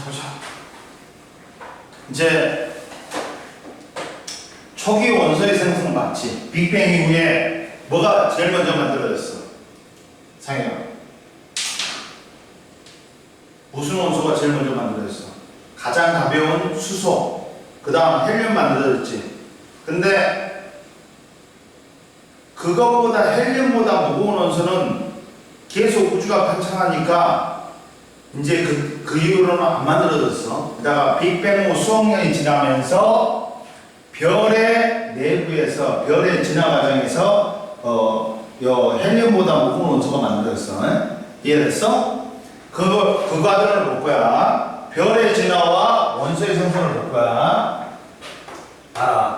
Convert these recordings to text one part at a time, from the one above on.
보자. 이제 초기 원소의 생성 맞지? 빅뱅 이후에 뭐가 제일 먼저 만들어졌어? 상해가. 무슨 원소가 제일 먼저 만들어졌어? 가장 가벼운 수소. 그 다음 헬륨 만들어졌지. 근데 그것보다 헬륨보다 무거운 원소는 계속 우주가 팽창하니까 이제 그 이후로는 안 만들어졌어. 그다가 빅뱅 후 수억 년이 지나면서 별의 내부에서 별의 진화 과정에서 요 헬륨보다 무거운 원소가 만들어졌어. 이해됐어? 그 과정을 볼 거야. 별의 진화와 원소의 생성을 볼 거야. 알아.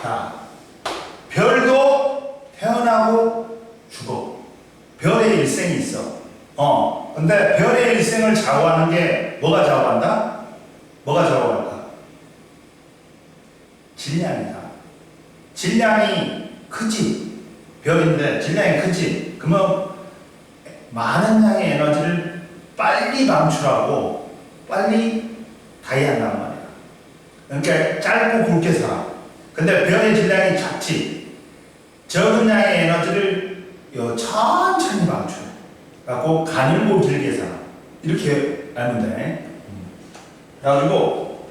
자, 별도 태어나고 죽어. 별의 일생이 있어. 근데 별의 일생을 좌우하는 게 뭐가 좌우한다? 뭐가 좌우할까? 질량이다. 질량이 크지. 별인데 질량이 크지. 그러면 많은 양의 에너지를 빨리 방출하고 빨리 다이한단 말이야. 그러니까 짧고 굵게 살아. 근데 별의 질량이 작지. 적은 양의 에너지를 천천히 방출해. 그래갖고 가늘고 길게 살아. 이렇게 알면 돼. 그래가지고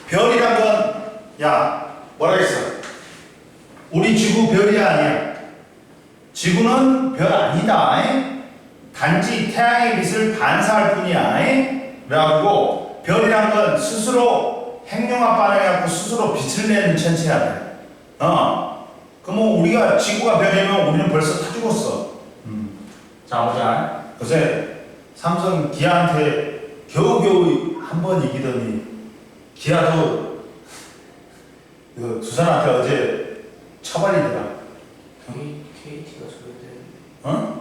별이란 건 뭐라 했어? 우리 지구 별이 아니야. 지구는 별 아니다. 단지 태양의 빛을 반사할 뿐이야. 그래가지고 별이란 건 스스로 핵융합 반응해갖고 스스로 빛을 내는 천체야 돼. 그럼 우리가 지구가 별이면 우리는 벌써 다 죽었어. 자 보자. 요새 삼성 기아한테 겨우겨우 한 번 이기더니 기아도 두산한테 어제 처발이더라. KT가 져야 되는데.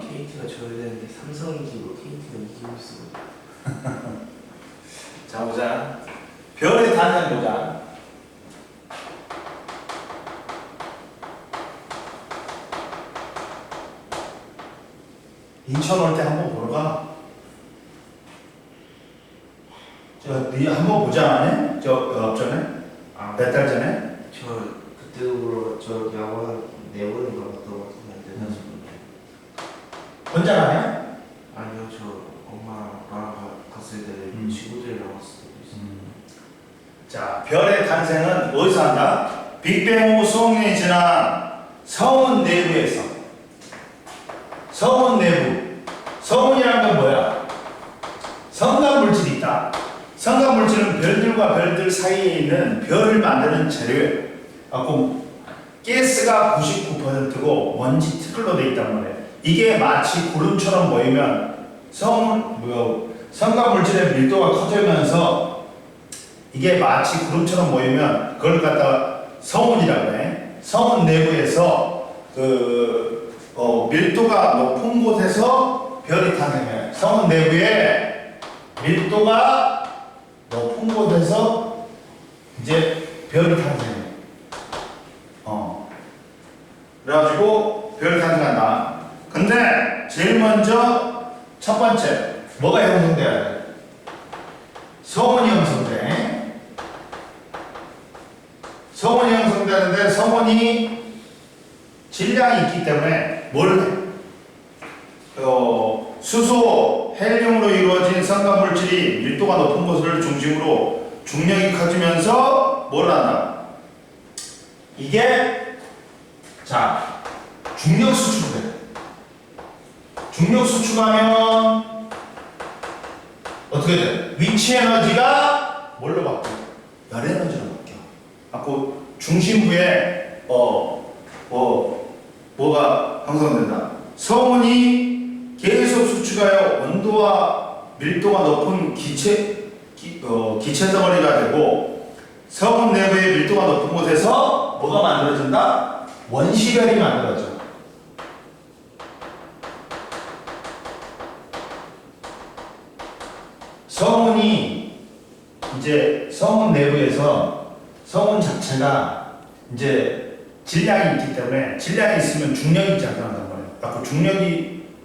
KT가 져야 되는데 삼성이 이기고 KT가 이기고 있어. 자 보자. 별의 탄생 보자. 인천 올 때 한번 보러 가. 네 한번 보지 않았네? 몇 전에? 몇 달 전에? 저 그때로 저 야구 내보는 거 봤던 것 같은데. 혼자 가냐? 아니요, 저 엄마랑 아빠랑 갔을 때 친구들이랑 갔을 때도 있어요. 자, 별의 탄생은 어디서 한다? 빅뱅 후 수억 년이 지난 성운 내부에서. 성운 내부. 성운이라는 건 뭐야? 성간 물질이 있다. 성간 물질은 별들과 별들 사이에 있는 별을 만드는 재료예요. 가스가 99%고 먼지 티끌로 되어 있단 말이에요. 이게 마치 구름처럼 모이면 성간 물질의 밀도가 커지면서 이게 마치 구름처럼 모이면 그걸 갖다가 성운이라고 해. 성운 내부에서 밀도가 높은 곳에서 별이 탄생해요. 성운 내부에 밀도가 높은 곳에서 이제 별이 탄생해요. 그래가지고 별이 탄생한다. 근데 제일 먼저 첫 번째 뭐가 형성돼야 돼? 성운이 형성돼. 성운이 형성되는데 성운이 질량이 있기 때문에 뭘 해? 수소, 헬륨으로 이루어진 성간물질이 밀도가 높은 곳을 중심으로 중력이 커지면서 뭘 한다? 이게 중력 수축돼. 중력 수축하면 어떻게 돼? 위치 에너지가 뭘로 바뀌어? 열 에너지로 바뀌어. 중심부에 뭐가 형성된다. 성운이 계속 수축하여 온도와 밀도가 높은 기체 덩어리가 되고 성운 내부의 밀도가 높은 곳에서 뭐가 만들어진다? 원시별이 만들어져. 성운이 이제 성운 내부에서 성운 자체가 이제 질량이 있기 때문에 질량이 있으면 중력이 작용한단 말이에요. 그래서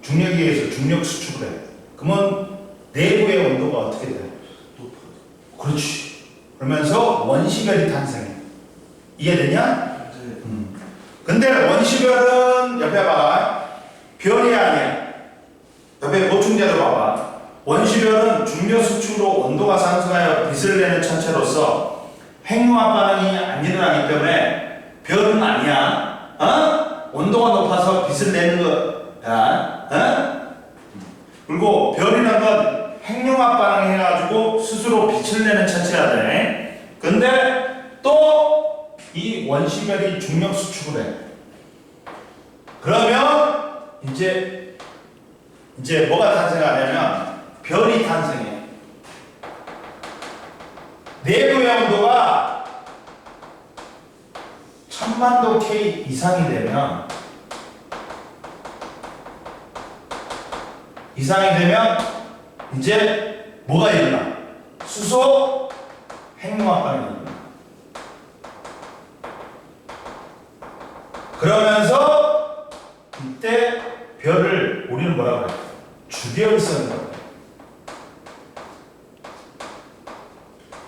중력에 의해서 중력 수축을 해요. 그러면 내부의 온도가 어떻게 돼요? 높아져. 그렇지. 그러면서 원시별이 탄생해. 이해되냐? 네. 근데 원시별은 옆에 봐봐. 별이 아니야. 옆에 보충제로 봐봐. 원시별은 중력 수축으로 온도가 상승하여 빛을 내는 천체로서 핵융합 반응이 안 일어나기 때문에 별은 아니야. 어? 온도가 높아서 빛을 내는 거야. 어? 그리고 별이라는 건 핵융합 반응 해가지고 스스로 빛을 내는 천체야 돼. 근데 또 이 원시별이 중력 수축을 해. 그러면 이제 뭐가 탄생하냐면 별이 탄생해. 내부의 온도가 1000만도 K 이상이 되면 이제 뭐가 일어나? 수소 핵융합 반응이 일어나. 그러면서 이때 별을 우리는 뭐라고 그래? 주별성이라고 그래.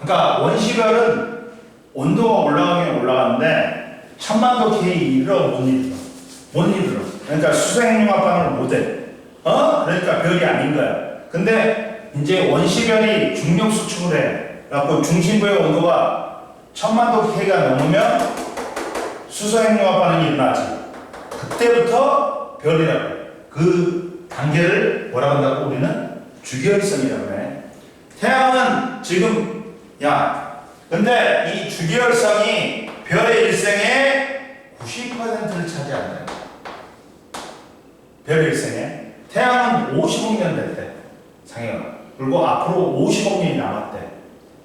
그러니까 원시별은 온도가 올라가긴 올라가는데 1000만도 K 이르러 못 이르러. 그러니까 수소핵융합 반응을 못해. 그러니까 별이 아닌 거야. 근데 이제 원시별이 중력 수축을 해. 그래갖고 중심부의 온도가 1000만도 K가 넘으면 수소핵융합 반응이 일어나지. 그때부터 별이라고 해. 그 단계를 뭐라고 한다고? 우리는 주기혈성이라고 해. 태양은 지금 근데 이 주기혈성이 별의 일생의 90%를 차지한다. 별의 일생에 태양은 50억 년 됐대. 상해가. 그리고 앞으로 50억 년이 남았대.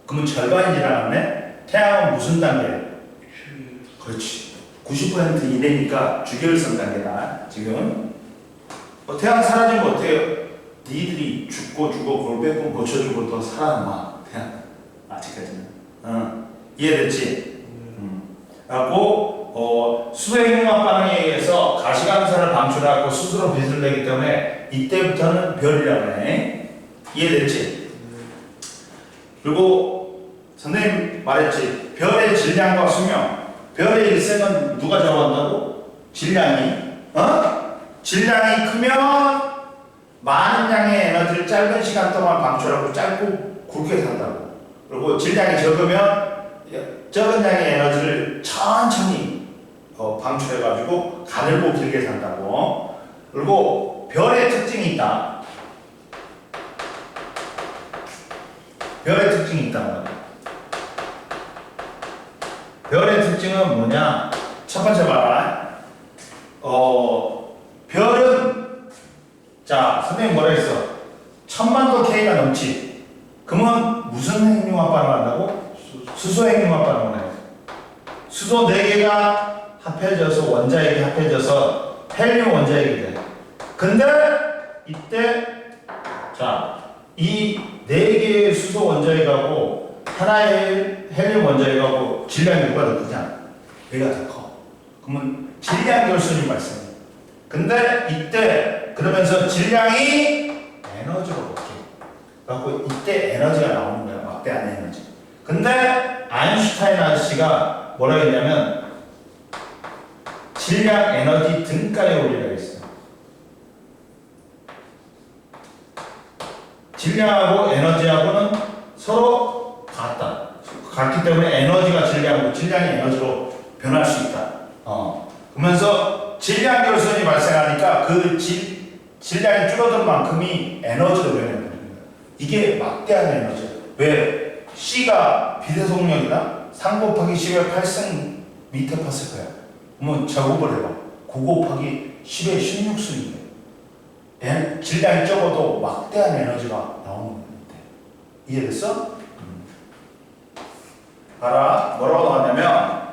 그러면 절반이 지나갔네. 태양은 무슨 단계? 그렇지. 90% 이내니까 주기혈성 단계다. 지금 태양 사라지면 어때요? 니들이 죽고 골 뺏고 고쳐주고 더 살아남아. 태양 아직까지는. 이해됐지? 그래갖고 수소핵융합 반응에 의해서 가시광선을 방출하고 스스로 빛을 내기 때문에 이때부터는 별이라고 해. 이해됐지? 그리고 선생님 말했지. 별의 질량과 수명. 별의 일생은 누가 좌우한다고? 질량이. 질량이 크면 많은 양의 에너지를 짧은 시간 동안 방출하고 짧고 굵게 산다고. 그리고 질량이 적으면 적은 양의 에너지를 천천히 방출해가지고 가늘고 길게 산다고. 그리고 별의 특징이 있다. 별의 특징이 있단 말이야. 별의 특징은 뭐냐? 첫 번째 봐라. 별은 선생님 뭐라 했어? 1000만도 K가 넘지. 그러면 무슨 핵융합 반응을 한다고? 수소 핵융합 반응을 해. 수소 4개가 합해져서 원자핵이 합해져서 헬륨 원자핵이 돼. 근데 이때 이 4개의 수소 원자핵하고 하나의 헬륨 원자핵하고 질량이 누가 더 크냐? 얘가 더 커. 그러면 질량 결손이 발생해. 근데 이때 그러면서 질량이 에너지로 바뀌어. 그래갖고 이때 에너지가 나오는 거야. 막대한 에너지. 근데 아인슈타인 아저씨가 뭐라 했냐면 질량 에너지 등가에 올리라고 했어. 질량하고 에너지하고는 서로 같기 때문에 에너지가 질량이고 질량이 에너지로 변할 수 있다. 그러면서 질량 결손이 발생하니까 그 질량이 줄어든 만큼이 에너지로 변해버립니다. 이게 막대한 에너지야. 왜? C가 비대속력이다? 3 곱하기 10의 8승 미터 파스칼이야. 그러면 제곱을 해봐. 9 곱하기 10의 16승인데 질량이 적어도 막대한 에너지가 나오는 건데. 이해됐어? 봐라. 뭐라고 나왔냐면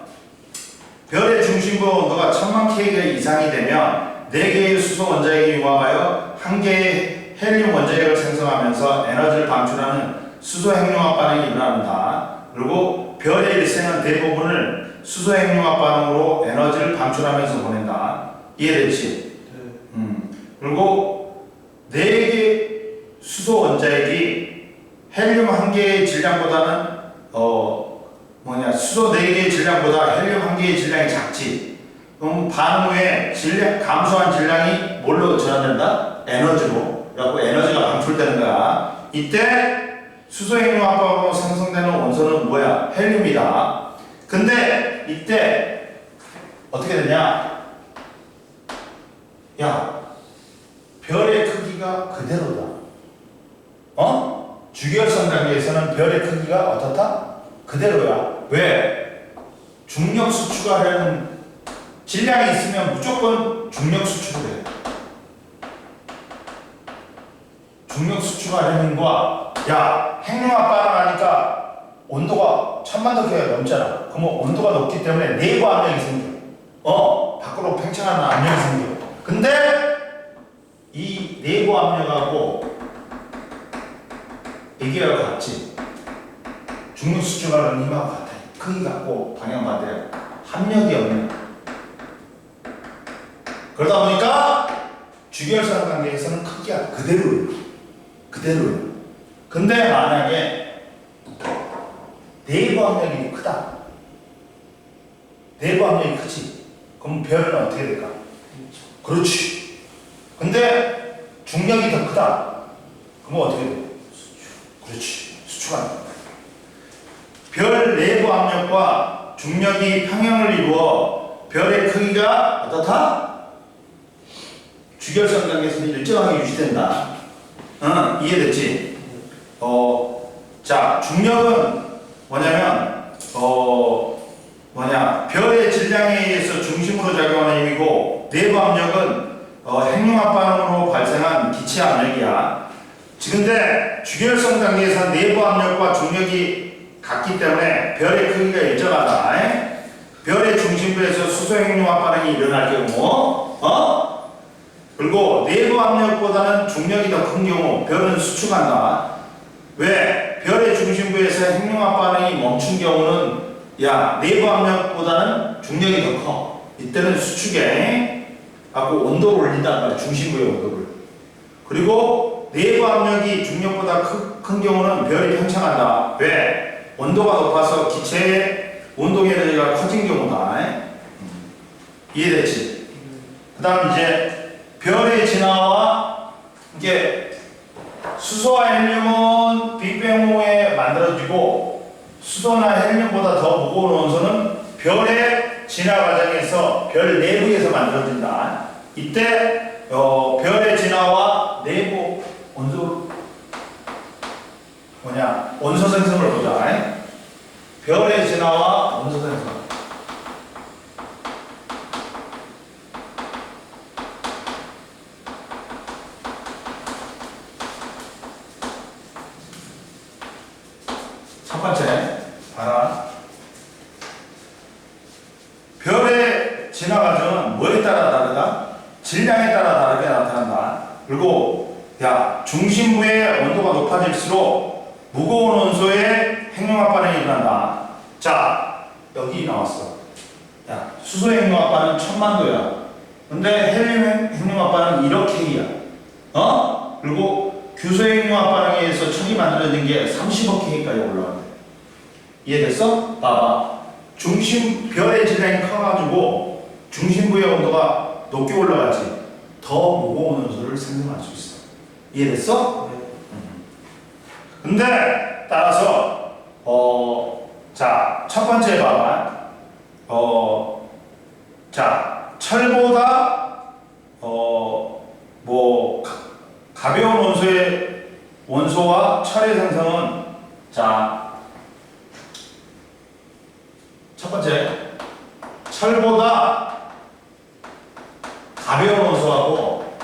별의 중심부 온도가 1000만 K 이상이 되면 4개의 수소 원자핵이 융합하여 1개의 헬륨 원자핵을 생성하면서 에너지를 방출하는 수소 핵융합 반응이 일어난다. 그리고 별의 일생은 대부분을 수소 핵융합 반응으로 에너지를 방출하면서 보낸다. 이해됐지? 그리고 4개 수소 원자핵이 헬륨 1개의 질량보다는 수소 4개의 질량보다 헬륨 1개의 질량이 작지. 그럼 반응 후에 감소한 질량이 뭘로 전환된다? 에너지로. 그래갖고 에너지가 방출되는 거야. 이때 수소 핵융합으로 생성되는 원소는 뭐야? 헬륨이다. 근데 이때 어떻게 되냐? 야, 별의 크기가 그대로다. 주기혈성 단계에서는 별의 크기가 어떻다? 그대로야. 왜? 중력 수축하려는 질량이 있으면 무조건 중력 수축을 해. 중력 수축하려는 거야. 야, 핵융합 반응하니까 온도가 1000만 도 넘잖아. 그러면 온도가 높기 때문에 내부 압력이 생겨. 밖으로 팽창하는 압력이 생겨. 근데 이 내부 압력하고 이게 같지. 중력 수축하는 힘하고 같아. 크기 같고 방향 반대야. 합력이 없는. 그러다 보니까 주기혈성 관계에서는 크기가 그대로예요. 근데 만약에 내부 압력이 크다. 내부 압력이 크지. 그럼 별은 어떻게 될까? 그렇지. 근데 중력이 더 크다. 그럼 어떻게 돼? 그렇지. 수축한다. 별 내부 압력과 중력이 평형을 이루어 별의 크기가 어떻다? 주기혈성 관계에서는 일정하게 유지된다. 이해됐지? 자, 중력은 뭐냐면 별의 질량에 의해서 중심으로 작용하는 힘이고, 내부 압력은 핵융합 반응으로 발생한 기체 압력이야. 근데 주기혈성 단계에서 내부 압력과 중력이 같기 때문에 별의 크기가 일정하다. 별의 중심부에서 수소 핵융합 반응이 일어날 경우, 그리고 내부 압력보다는 중력이 더 큰 경우 별은 수축한다. 왜? 별의 중심부에서 핵융합 반응이 멈춘 경우는 내부 압력보다는 중력이 더 커. 이때는 수축에 갖고 온도를 올린단 말이야. 중심부의 온도를. 그리고 내부 압력이 중력보다 큰 경우는 별이 팽창한다. 왜? 온도가 높아서 기체의 운동 에너지가 커진 경우다. 이해됐지? 그 다음 이제 별의 진화와 이게 수소와 헬륨은 빅뱅 후에 만들어지고, 수소나 헬륨보다 더 무거운 원소는 별의 진화 과정에서 별 내부에서 만들어진다. 이때 별의 진화와 내부 원소 원소 생성을 보자. 별의 진화와 원소 생성. 첫 번째, 봐라. 별의 진화 과정은 뭐에 따라 다르다? 질량에 따라 다르게 나타난다. 그리고 중심부의 온도가 높아질수록 무거운 원소의 핵융합 반응이 일어난다. 자, 여기 나왔어. 수소 핵융합 반응 1000만 도야. 근데 헬륨 핵융합 반응 1억 K야. 그리고 규소 핵융합 반응에 의해서 척이 만들어진 게 30억 K까지 올라간대. 이해됐어? 봐봐. 별의 질량이 커가지고 중심부의 온도가 높게 올라가지. 더 무거운 원소를 생성할 수 있어. 이해됐어? 근데 따라서 자, 첫 번째 봐봐. 자, 철보다 가벼운 원소와 철의 생성은, 자, 첫 번째, 철보다 가벼운 원소하고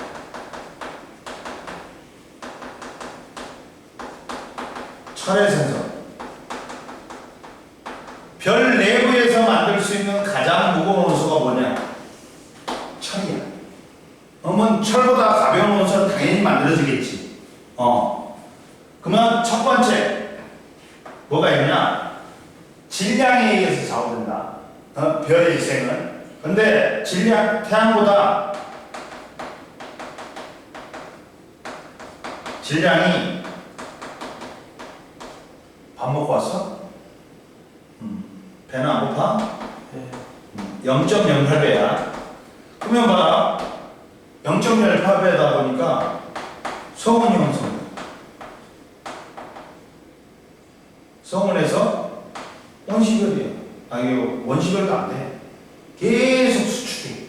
철의 생성. 별 내부에서 만들 수 있는 가장 무거운 원소가 뭐냐? 철이야. 그러면 철보다 가벼운 원소는 당연히 만들어지겠지. 그러면 첫 번째 뭐가 있냐? 질량에 의해서 좌우된다. 별의 일생은. 근데 질량, 태양보다 질량이 밥 먹고 왔어? 배는 안 고파? 네. 0.08배야. 그러면 봐라. 0.08배다 보니까 성운이 형성. 성운에서 원시별이에요. 이거 원시별도 안 돼. 계속 수축해.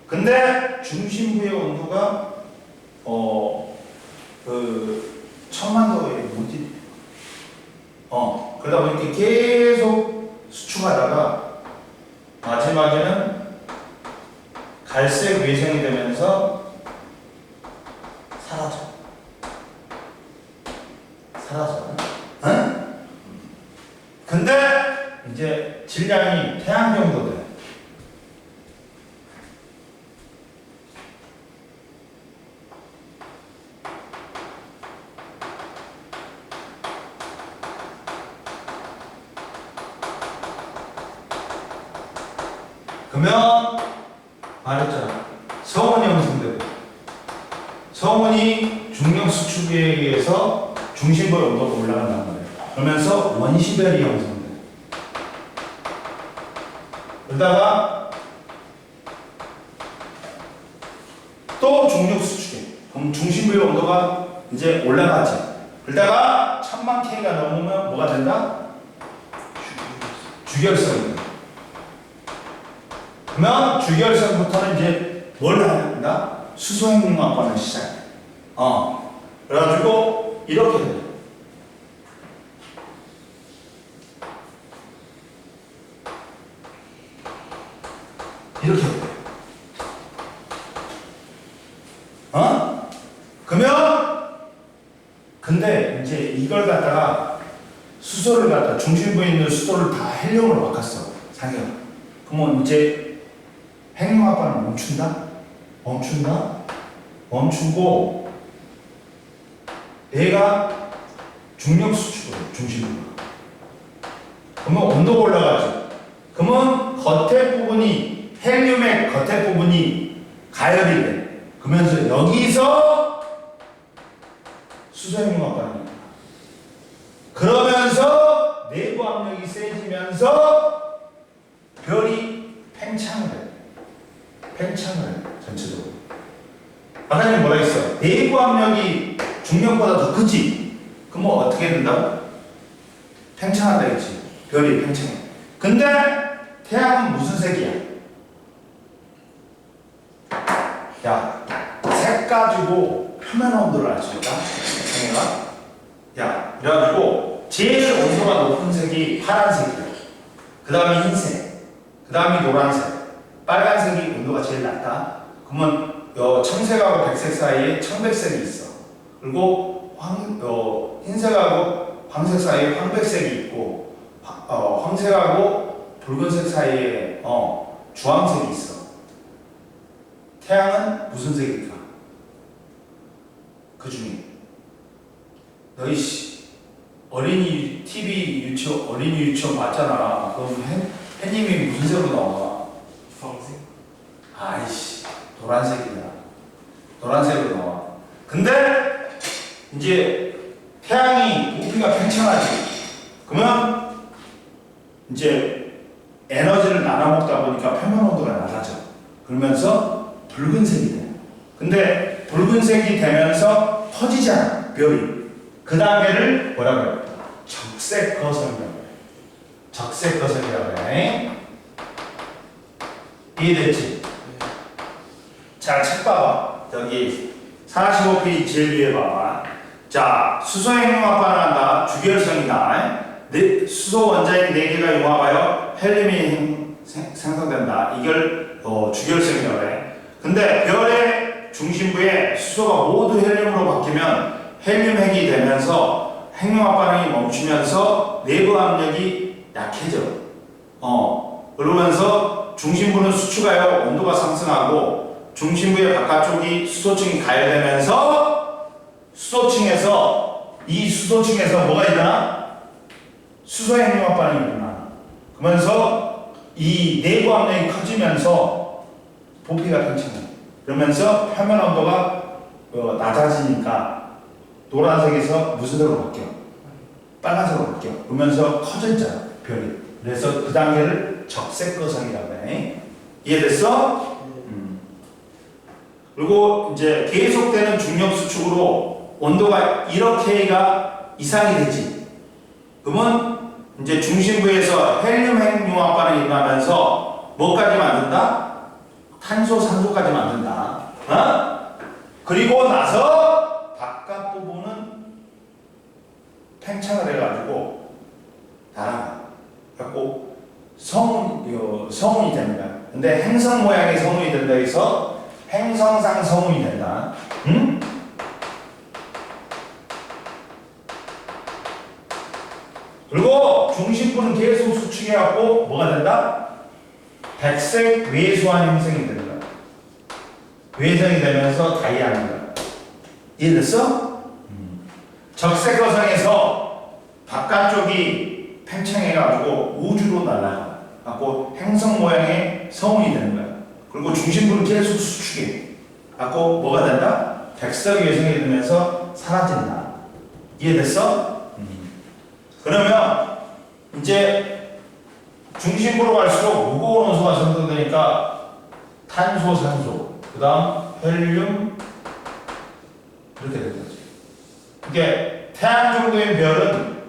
근데 중심부의 온도가 그 1000만도에 못이 그러다 보니까 계속 수축하다가 마지막에는 갈색 외생이 되면서 사라져. 응? 근데 이제 질량이 태양 정도 돼. 그러면 말했잖아. 성운이 형성되고 성운이 중력 수축에 의해서 중심부의 온도가 올라간단 말이에요. 그러면서 원시별이 형성돼. 그러다가 또 중력 수축해. 그럼 중심부의 온도가 이제 올라가지. 그러다가 1000만 K가 넘으면 뭐가 된다? 주결성이 돼. 그러면 주결성부터는 이제 뭘 한다? 수소행융합반을 시작해. 그래가지고 이렇게 돼. 이렇게 돼. 그러면 근데 이제 이걸 갖다가 수소를 갖다 중심부에 있는 수소를 다 헬륨으로 바꿨어. 상혁. 그러면 이제 핵융합반을 멈추고 얘가 중력 수축으로 중심부가. 그러면 온도가 올라가죠. 그러면 겉에 부분이 헬륨의 겉에 부분이 가열이 돼. 그러면서 여기서 수소핵융합반이. 그러면서 내부 압력이 세지면서 별이 팽창을 해. 전체적으로. 아까는 뭐라 했어? 내부 압력이 중력보다 더 크지? 그럼 어떻게 된다고? 팽창한다 했지. 별이 팽창해. 근데 태양은 무슨 색이야? 야, 색 가지고 표면 온도를 알 수 있다? 상해가? 야, 그래가지고 제일 온도가 높은 색이 파란색이야. 그 다음에 흰색, 그 다음에 노란색, 빨간색이 온도가 제일 낮다. 그러면 청색하고 백색 사이에 청백색이 있어. 그리고 흰색하고 황색 사이에 황백색이 있고, 황색하고 붉은색 사이에 주황색이 있어. 태양은 무슨 색일까? 그 중에 너희 어린이 TV 어린이 유치원 봤잖아. 그럼 햇님이 무슨 색으로 나와? 주황색? 아이씨, 노란색으로 나와. 근데 이제 태양이 부피가 팽창하지. 그러면 이제 에너지를 나눠 먹다 보니까 표면 온도가 낮아져. 그러면서 붉은색이 돼. 근데 붉은색이 되면서 퍼지잖아, 별이. 그 단계를 뭐라고 해요? 적색 거성이라고 해요. 적색 거성이라고 해. 이해됐지? 자, 책 봐봐. 여기 45페이지 제일 위에 봐봐. 자, 수소핵융합반을 한다. 주결성이다. 수소 원자핵 4개가 융합하여 헬륨이 생성된다. 이걸 주결성이라고 해. 근데 별의 중심부에 수소가 모두 헬륨으로 바뀌면 헬륨핵이 되면서 핵융합 반응이 멈추면서 내부 압력이 약해져. 그러면서 중심부는 수축하여 온도가 상승하고 중심부의 바깥쪽이 수소층이 가열되면서 수소층에서 뭐가 일어나? 수소 핵융합 반응이 일어나. 그러면서 이 내부 압력이 커지면서 부피가 팽창해요. 그러면서 표면 온도가 낮아지니까 노란색에서 무슨 색으로 바뀌어? 빨간색으로 바뀌어. 그러면서 커졌잖아, 별이. 그래서 그 단계를 적색거성이라고 해. 이해됐어? 그리고 이제 계속되는 중력 수축으로 온도가 1억K가 이상이 되지. 그러면 이제 중심부에서 헬륨 핵융합 반응이 일어나면서 뭐까지 만든다? 탄소, 산소까지 만든다. 그리고 나서 바깥 부분은 팽창을 해가지고 날아가. 갖고 성운이 됩니다. 근데 행성 모양의 성운이 된다 해서 행성상 성운이 된다. 응? 그리고 중심부는 계속 수축해갖고 뭐가 된다? 백색 외소한 행성이 된다. 외성이 되면서 다이아입니다. 이해됐어? 적색 거성에서 바깥쪽이 팽창해가지고 우주로 날아가. 갖고 행성 모양의 성운이 되는 거야. 그리고 중심부는 계속 수축해. 갖고 뭐가 된다? 백색 외성이 되면서 사라진다. 이해됐어? 그러면 이제 중심부로 갈수록 무거운 원소가 생성되니까 탄소, 산소, 그 다음 헬륨 이렇게 되는 거지. 이게 태양 정도의 별은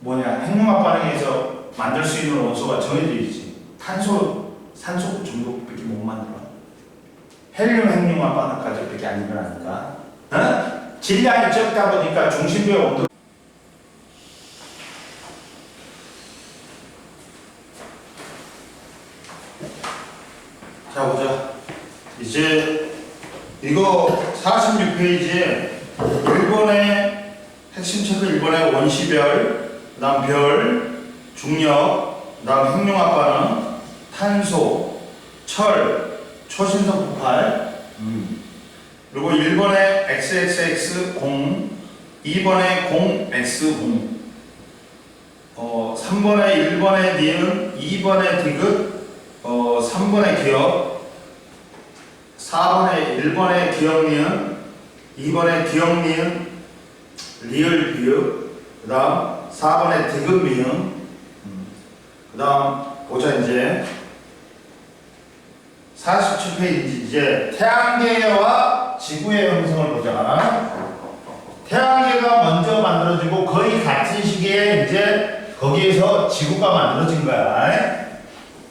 뭐냐, 핵융합 반응에서 만들 수 있는 원소가 정해져 있지. 탄소, 산소 정도밖에 못 만들어. 헬륨 핵융합 반응까지밖에 안 일어나니까. 질량이 적다 보니까 중심부의 온도 자 보자. 이제 이거 46페이지에 일본의 핵심 체크, 1번의 원시별, 그 다음 별, 중력, 그 다음 핵융합 반응, 탄소, 철, 초신성 폭발, 그리고 1번의 XXX 0, 2번의 0X 0, 3번의 1번의 니은, 2번의 디귿, 3번의 기억, 4번의 1번의 기억 니은, 2번의 기억 니은, 리을 비읍, 그 다음 4번의 디귿 미음, 그 다음 보자. 이제 47페이지 이제 태양계와 지구의 형성을 보자. 태양계가 먼저 만들어지고 거의 같은 시기에 이제 거기에서 지구가 만들어진 거야.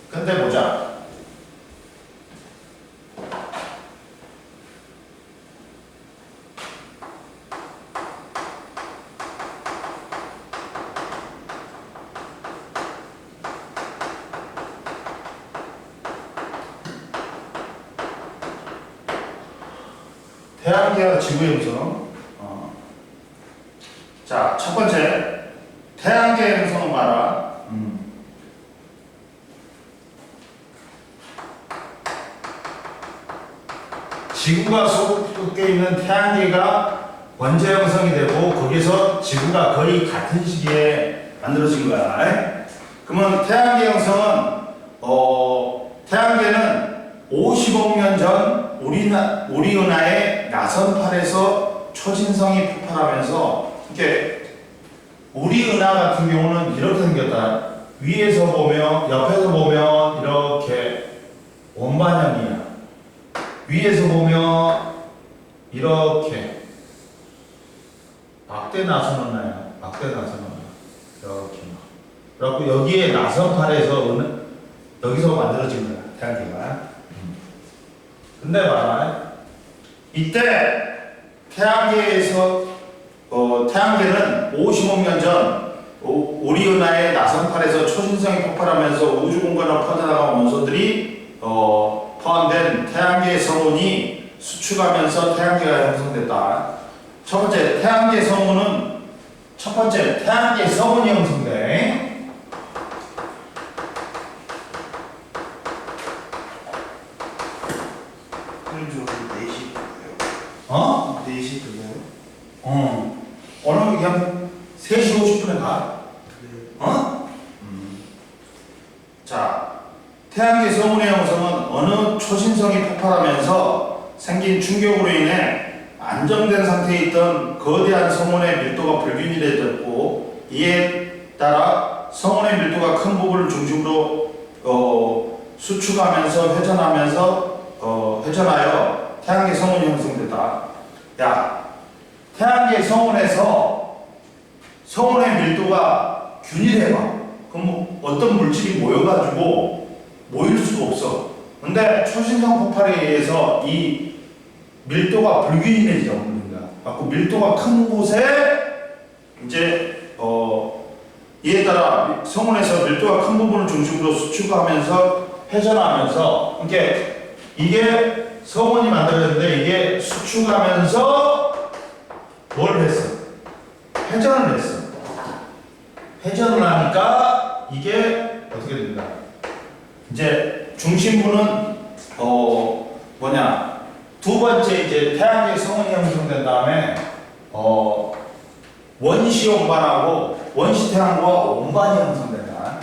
근데 보자. 태양계와 지구의 형성. 자, 첫 번째 태양계의 형성은 봐라. 지구가 속에 있는 태양계가 원자 형성이 되고 거기서 지구가 거의 같은 시기에 만들어진 거야. 그러면 태양계 형성은 태양계는 50억 년 전 우리 은하의 나선팔에서 초신성이 폭발하면서 이렇게 우리 은하 같은 경우는 이렇게 생겼다. 위에서 보면 옆에서 보면 이렇게 원반형이야. 위에서 보면 이렇게 막대 나선 은하야. 막대 나선 은하. 이렇게 그래갖고 여기에 나선팔에서 여기서 만들어진 거야. 태양계가. 근데 봐라. 이때 태양계에서 태양계는 50억 년 전 우리 은하의 나선팔에서 초신성이 폭발하면서 우주 공간으로 퍼져나간 원소들이 포함된 태양계의 성운이 수축하면서 태양계가 형성됐다. 첫 번째 태양계 성운은 태양계 성운이 형성돼. 어? 4시 그거요? 오늘 그냥 3시 50분에 가. 그래요? 어? 자, 태양계 성운의 형성은 어느 초신성이 폭발하면서 생긴 충격으로 인해 안정된 상태에 있던 거대한 성운의 밀도가 불균일해졌고, 이에 따라 성운의 밀도가 큰 부분을 중심으로 수축하면서 회전하여 태양계 성운이 형성됐다. 야, 태양계 성운에서 성운의 밀도가 균일해봐. 그럼 뭐 어떤 물질이 모여가지고 모일 수가 없어. 근데 초신성 폭발에 의해서 이 밀도가 불균일해져 버린 거야. 갖고 밀도가 큰 곳에 이제 이에 따라 성운에서 밀도가 큰 부분을 중심으로 수축하면서 회전하면서, 이게 성운이 만들어졌는데 이게 수축하면서 뭘 했어? 회전을 했어. 회전을 하니까 이게 어떻게 된다? 이제 중심부는 두 번째 이제 태양계 성운이 형성된 다음에 원시 온반하고 원시 태양과 온반이 형성된다.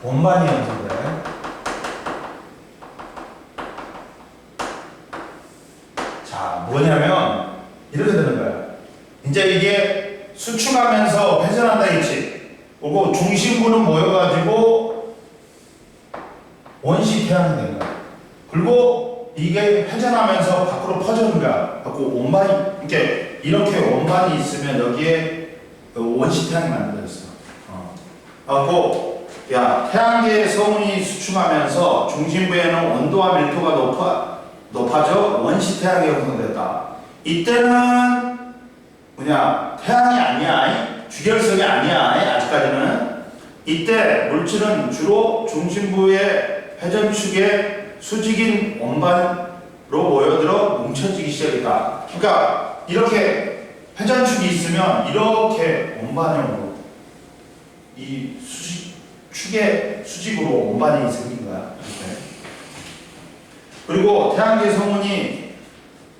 온반이 형성돼. 자, 뭐냐면 이렇게 되는 거야. 이제 이게 수축하면서 회전한다 했지. 그리고 중심부는 모여가지고 원시 태양이 된 거야. 그리고 이게 회전하면서 밖으로 퍼지는 거야. 그리고 원반이, 이렇게 원반이 있으면 여기에 원시 태양이 만들어졌어. 그리고 태양계의 성운이 수축하면서 중심부에는 온도와 밀도가 높아져 원시 태양이 형성됐다. 이때는 태양이 아니야. 주결석이 아니야. 아직까지는. 이때 물질은 주로 중심부의 회전축에 수직인 원반으로 모여들어 뭉쳐지기 시작했다. 그러니까 이렇게 회전축이 있으면 이렇게 원반형으로 이 축의 수직으로 원반이 생긴 거야. 이렇게. 그리고 태양계 성운이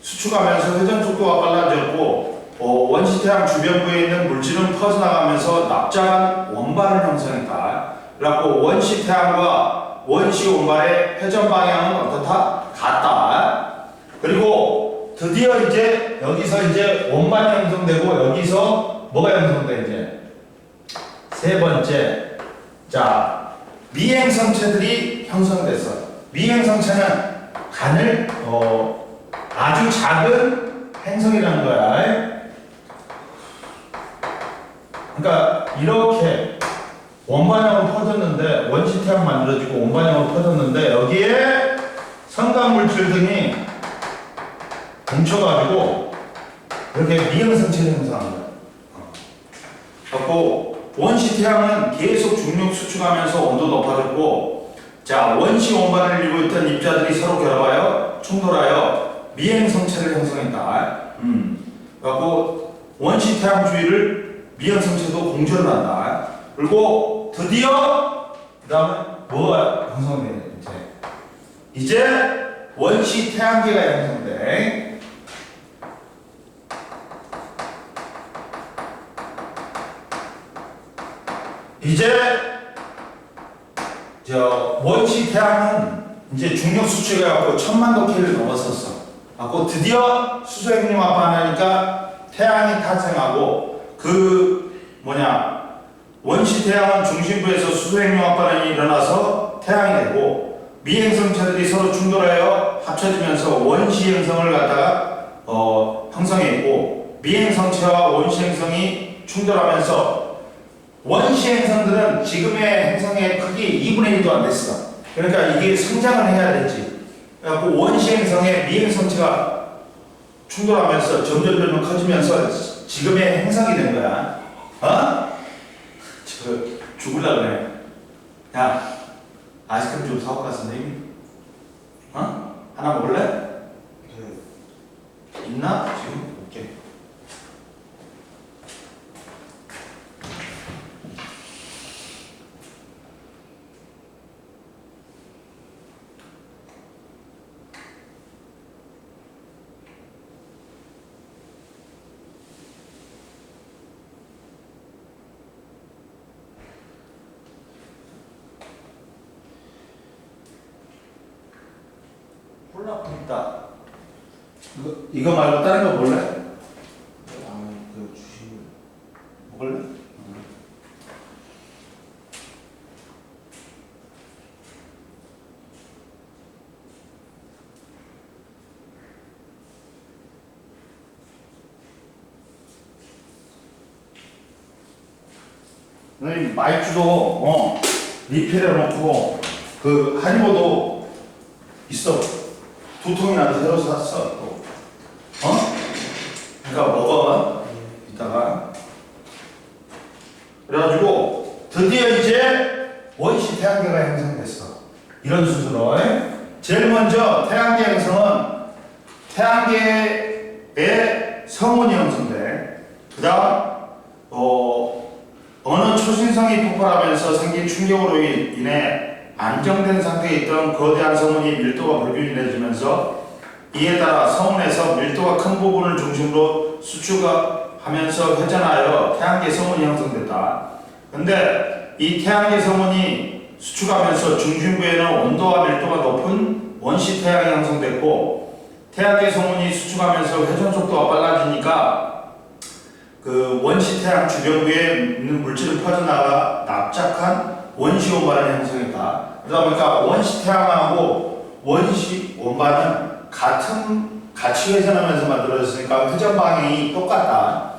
수축하면서 회전 속도가 빨라졌고, 원시 태양 주변부에 있는 물질은 퍼져나가면서 납작한 원반을 형성했다. 그래갖고 원시 태양과 원시 원반의 회전 방향은 어떻다? 같다. 그리고 드디어 이제 여기서 이제 원반이 형성되고, 여기서 뭐가 형성돼? 이제 세 번째, 자, 미행성체들이 형성됐어. 미행성체는 간을 아주 작은 행성이라는 거야. 그러니까 이렇게 원반형으로 퍼졌는데, 원시 태양 만들어지고 원반형으로 퍼졌는데, 여기에 성간물질 등이 뭉쳐가지고 이렇게 미행성체를 형성한 거야. 그리고 원시 태양은 계속 중력 수축하면서 온도 높아졌고, 자, 원시 원반을 이루고 있던 입자들이 서로 결합하여 충돌하여 미행성체를 형성했다. 그리고 원시 태양 주위를 미행성체도 공전을 한다. 그리고 드디어 그 다음에 뭐가 형성돼? 이제 원시 태양계가 형성돼. 이제 원시 태양은 이제 중력 수축해갖고 1000만 도 K를 넘어섰어. 하고 드디어 수소핵륨 합반하니까 태양이 탄생하고, 원시 태양은 중심부에서 수소핵륨 합반이 일어나서 태양이 되고, 미행성체들이 서로 충돌하여 합쳐지면서 원시 행성을 갖다가 형성했고, 미행성체와 원시 행성이 충돌하면서 원시 행성들은 지금의 행성의 크기 2분의 1도 안 됐어. 그러니까 이게 성장을 해야 되지. 그래갖고 원시 행성의 미행성체가 충돌하면서 점점 커지면서 지금의 행성이 된 거야. 죽을라 그래. 야, 아이스크림 좀 사올까, 선생님? 하나 먹을래? 있나? 지금? 오케이. 있다. 이거 말고 다른 거 볼래? 그 주식을 먹을래? 마이쮸도 리필해 놓고 그 하리보도 있어. 2통이나 새로 샀어 또. 그러니까 먹어. 이따가. 그래가지고 드디어 이제 원시 태양계가 형성됐어. 이런 순서로. 제일 먼저 태양계 형성은 태양계의 성운이 형성돼. 그다음 어느 초신성이 폭발하면서 생긴 충격으로 인해 안정된 상태에 있던 거대한 성운이 밀도가 불균형해지면서 이에 따라 성운에서 밀도가 큰 부분을 중심으로 수축하면서 회전하여 태양계 성운이 형성됐다. 근데 이 태양계 성운이 수축하면서 중심부에는 온도와 밀도가 높은 원시 태양이 형성됐고, 태양계 성운이 수축하면서 회전 속도가 빨라지니까 그 원시 태양 주변부에 있는 물질을 퍼져나가 납작한 원시 원반을 형성했다. 그러다 보니까 원시 태양하고 원시 원반은 같이 회전하면서 만들어졌으니까 회전 방향이 똑같다.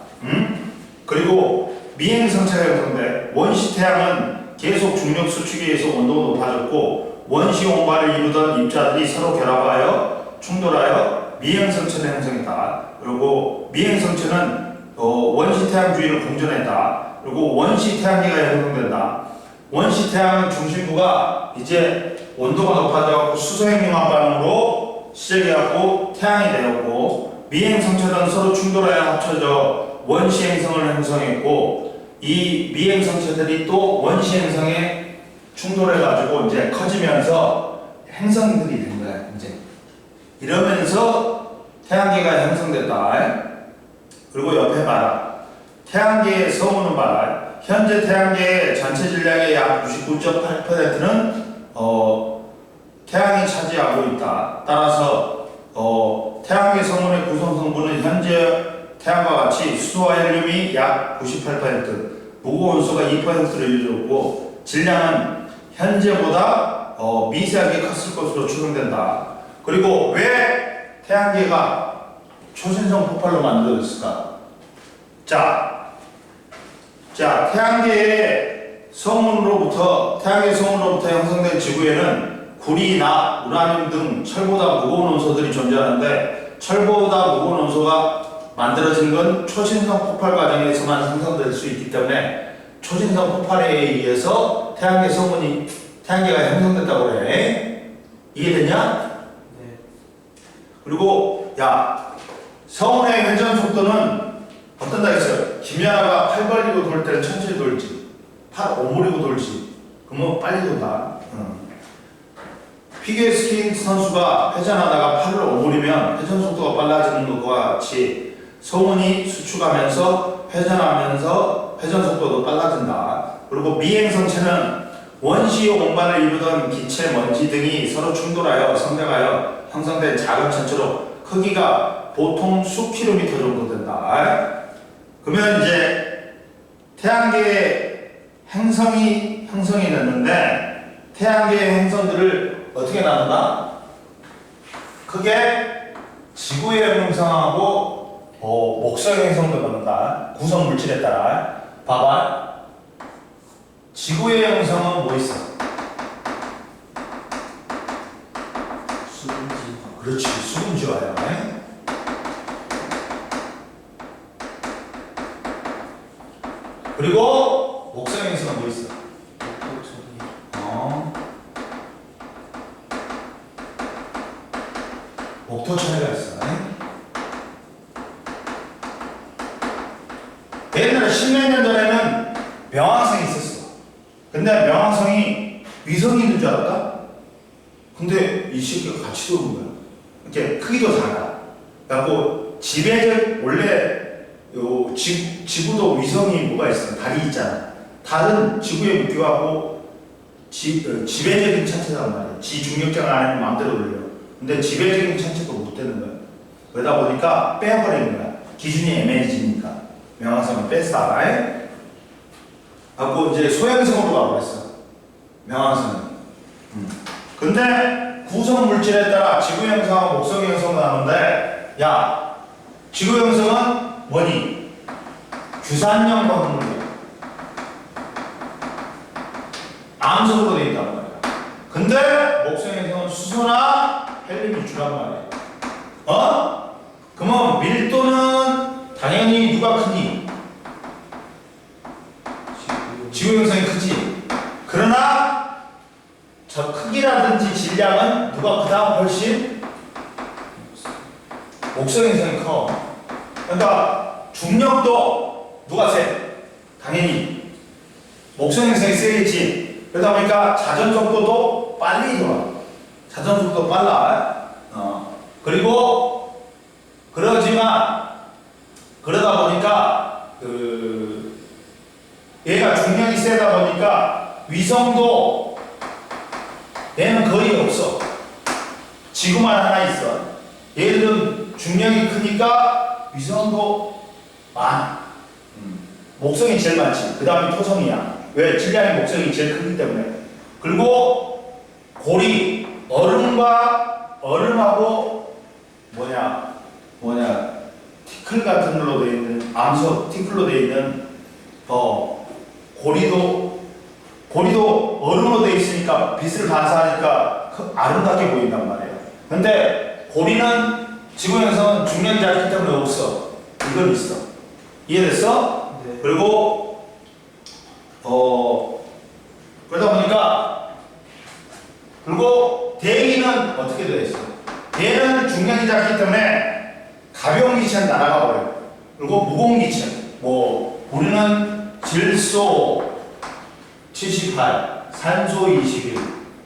그리고 미행성체가 형성돼. 원시 태양은 계속 중력 수축에 의해서 온도가 높아졌고, 원시 원반을 이루던 입자들이 서로 결합하여 충돌하여 미행성체를 형성했다. 그리고 미행성체는 원시 태양 주위를 공전했다. 그리고 원시 태양계가 형성된다. 원시 태양은 중심부가 이제 온도가 높아져서 수소행융합 반응으로 시작해갖고 태양이 되었고, 미행성체는 서로 충돌하여 합쳐져 원시 행성을 형성했고, 이 미행성체들이 또 원시 행성에 충돌해가지고 이제 커지면서 행성들이 된 거야. 이제 이러면서 태양계가 형성됐다. 그리고 옆에 봐라. 태양계의 성운은 봐라. 현재 태양계의 전체 질량의 약 99.8%는 태양이 차지하고 있다. 따라서 태양계 성운의 구성 성분은 현재 태양과 같이 수소와 헬륨이 약 98%, 무거 원소가 2%를 이루고, 질량은 현재보다 미세하게 컸을 것으로 추정된다. 그리고 왜 태양계가 초신성 폭발로 만들어졌을까? 자, 태양계의 성운으로부터 형성된 지구에는 구리나 우라늄 등 철보다 무거운 원소들이 존재하는데, 철보다 무거운 원소가 만들어진 건 초신성 폭발 과정에서만 생성될 수 있기 때문에 초신성 폭발에 의해서 태양계가 형성됐다고 그래. 이해됐냐? 네. 그리고 성운의 회전 속도는 어떤다 했어요? 김연아가 팔 벌리고 돌 때는 천천히 돌지, 팔 오므리고 돌지, 그러면 빨리 돈다. 피겨스케이팅 선수가 회전하다가 팔을 오므리면 회전 속도가 빨라지는 것과 같이 성운이 수축하면서 회전하면서 회전 속도도 빨라진다. 그리고 미행성체는 원시 원반을 이루던 기체, 먼지 등이 서로 충돌하여 성장하여 형성된 작은 천체로 크기가 보통 수킬로미터 정도 된다. 그러면 이제 태양계의 행성이 됐는데, 태양계의 행성들을 어떻게 나눈다? 크게 지구의 행성하고 목성의 행성도 나눈다. 구성 물질에 따라. 봐봐. 지구의 행성은 뭐 있어? 수분지. 그렇지, 수분지와요. 그리고 목성의 행성은 뭐 있어? 목토천해가 있어. 옛날에 10몇 년 전에는 명왕성이 있었어. 근데 명왕성이 위성이 있는 줄 알았다? 근데 이 새끼가 같이 도는 거야. 이렇게 크기도 작아. 그래갖고 지배적, 원래 지구도 위성이 뭐가 있어? 달이 있잖아. 달은 지구에 묶여갖고 지배적인 천체란 말이야. 지 중력장 안에 마음대로 돌려. 근데 지배적인 천체가 못 되는 거야. 그러다 보니까 빼버리는 거야. 기준이 애매해지니까. 명왕성을 뺐다. 하고 이제 소행성으로 가버렸어. 명왕성은. 근데 구성 물질에 따라 지구 형성하고 목성 형성이 나오는데, 야, 지구 형성은 뭐니? 규산형 광물이야. 암석으로 되어 있단 말이야. 근데 목성 형성은 수소나 헬륨이 주란 말이야. 그러면 밀도는 당연히 누가 크니? 지구 형성이 크지. 그러나 저 크기라든지 질량은 누가 크다? 훨씬? 목성 형성이 커. 그러니까 중력도 누가 세? 당연히 목성 형성이 세겠지. 그러다 보니까 자전 속도도 빨리 돌아. 자전 속도도 빨라. 그리고 그러지만 그러다 보니까 얘가 중력이 세다 보니까 위성도 얘는 거의 없어. 지구만 하나 있어. 얘들은 중력이 크니까 위성도 많아. 목성이 제일 많지. 그 다음에 토성이야. 왜? 질량이 목성이 제일 크기 때문에. 그리고 고리, 얼음하고 티클 같은 걸로 되어 있는 암석, 티클로 되어 있는 고리도 얼음으로 되어 있으니까 빛을 반사하니까 아름답게 보인단 말이에요. 근데 고리는 지구 형성은 중력이 작기 때문에 없어. 이건 있어. 이해됐어? 네. 그리고 그러다 보니까 그리고 대기는 어떻게 되어 있어? 얘는 중력이 작기 때문에 가벼운 기체는 날아가 버려요. 그리고 무거운 기체, 우리는 질소 78, 산소 21,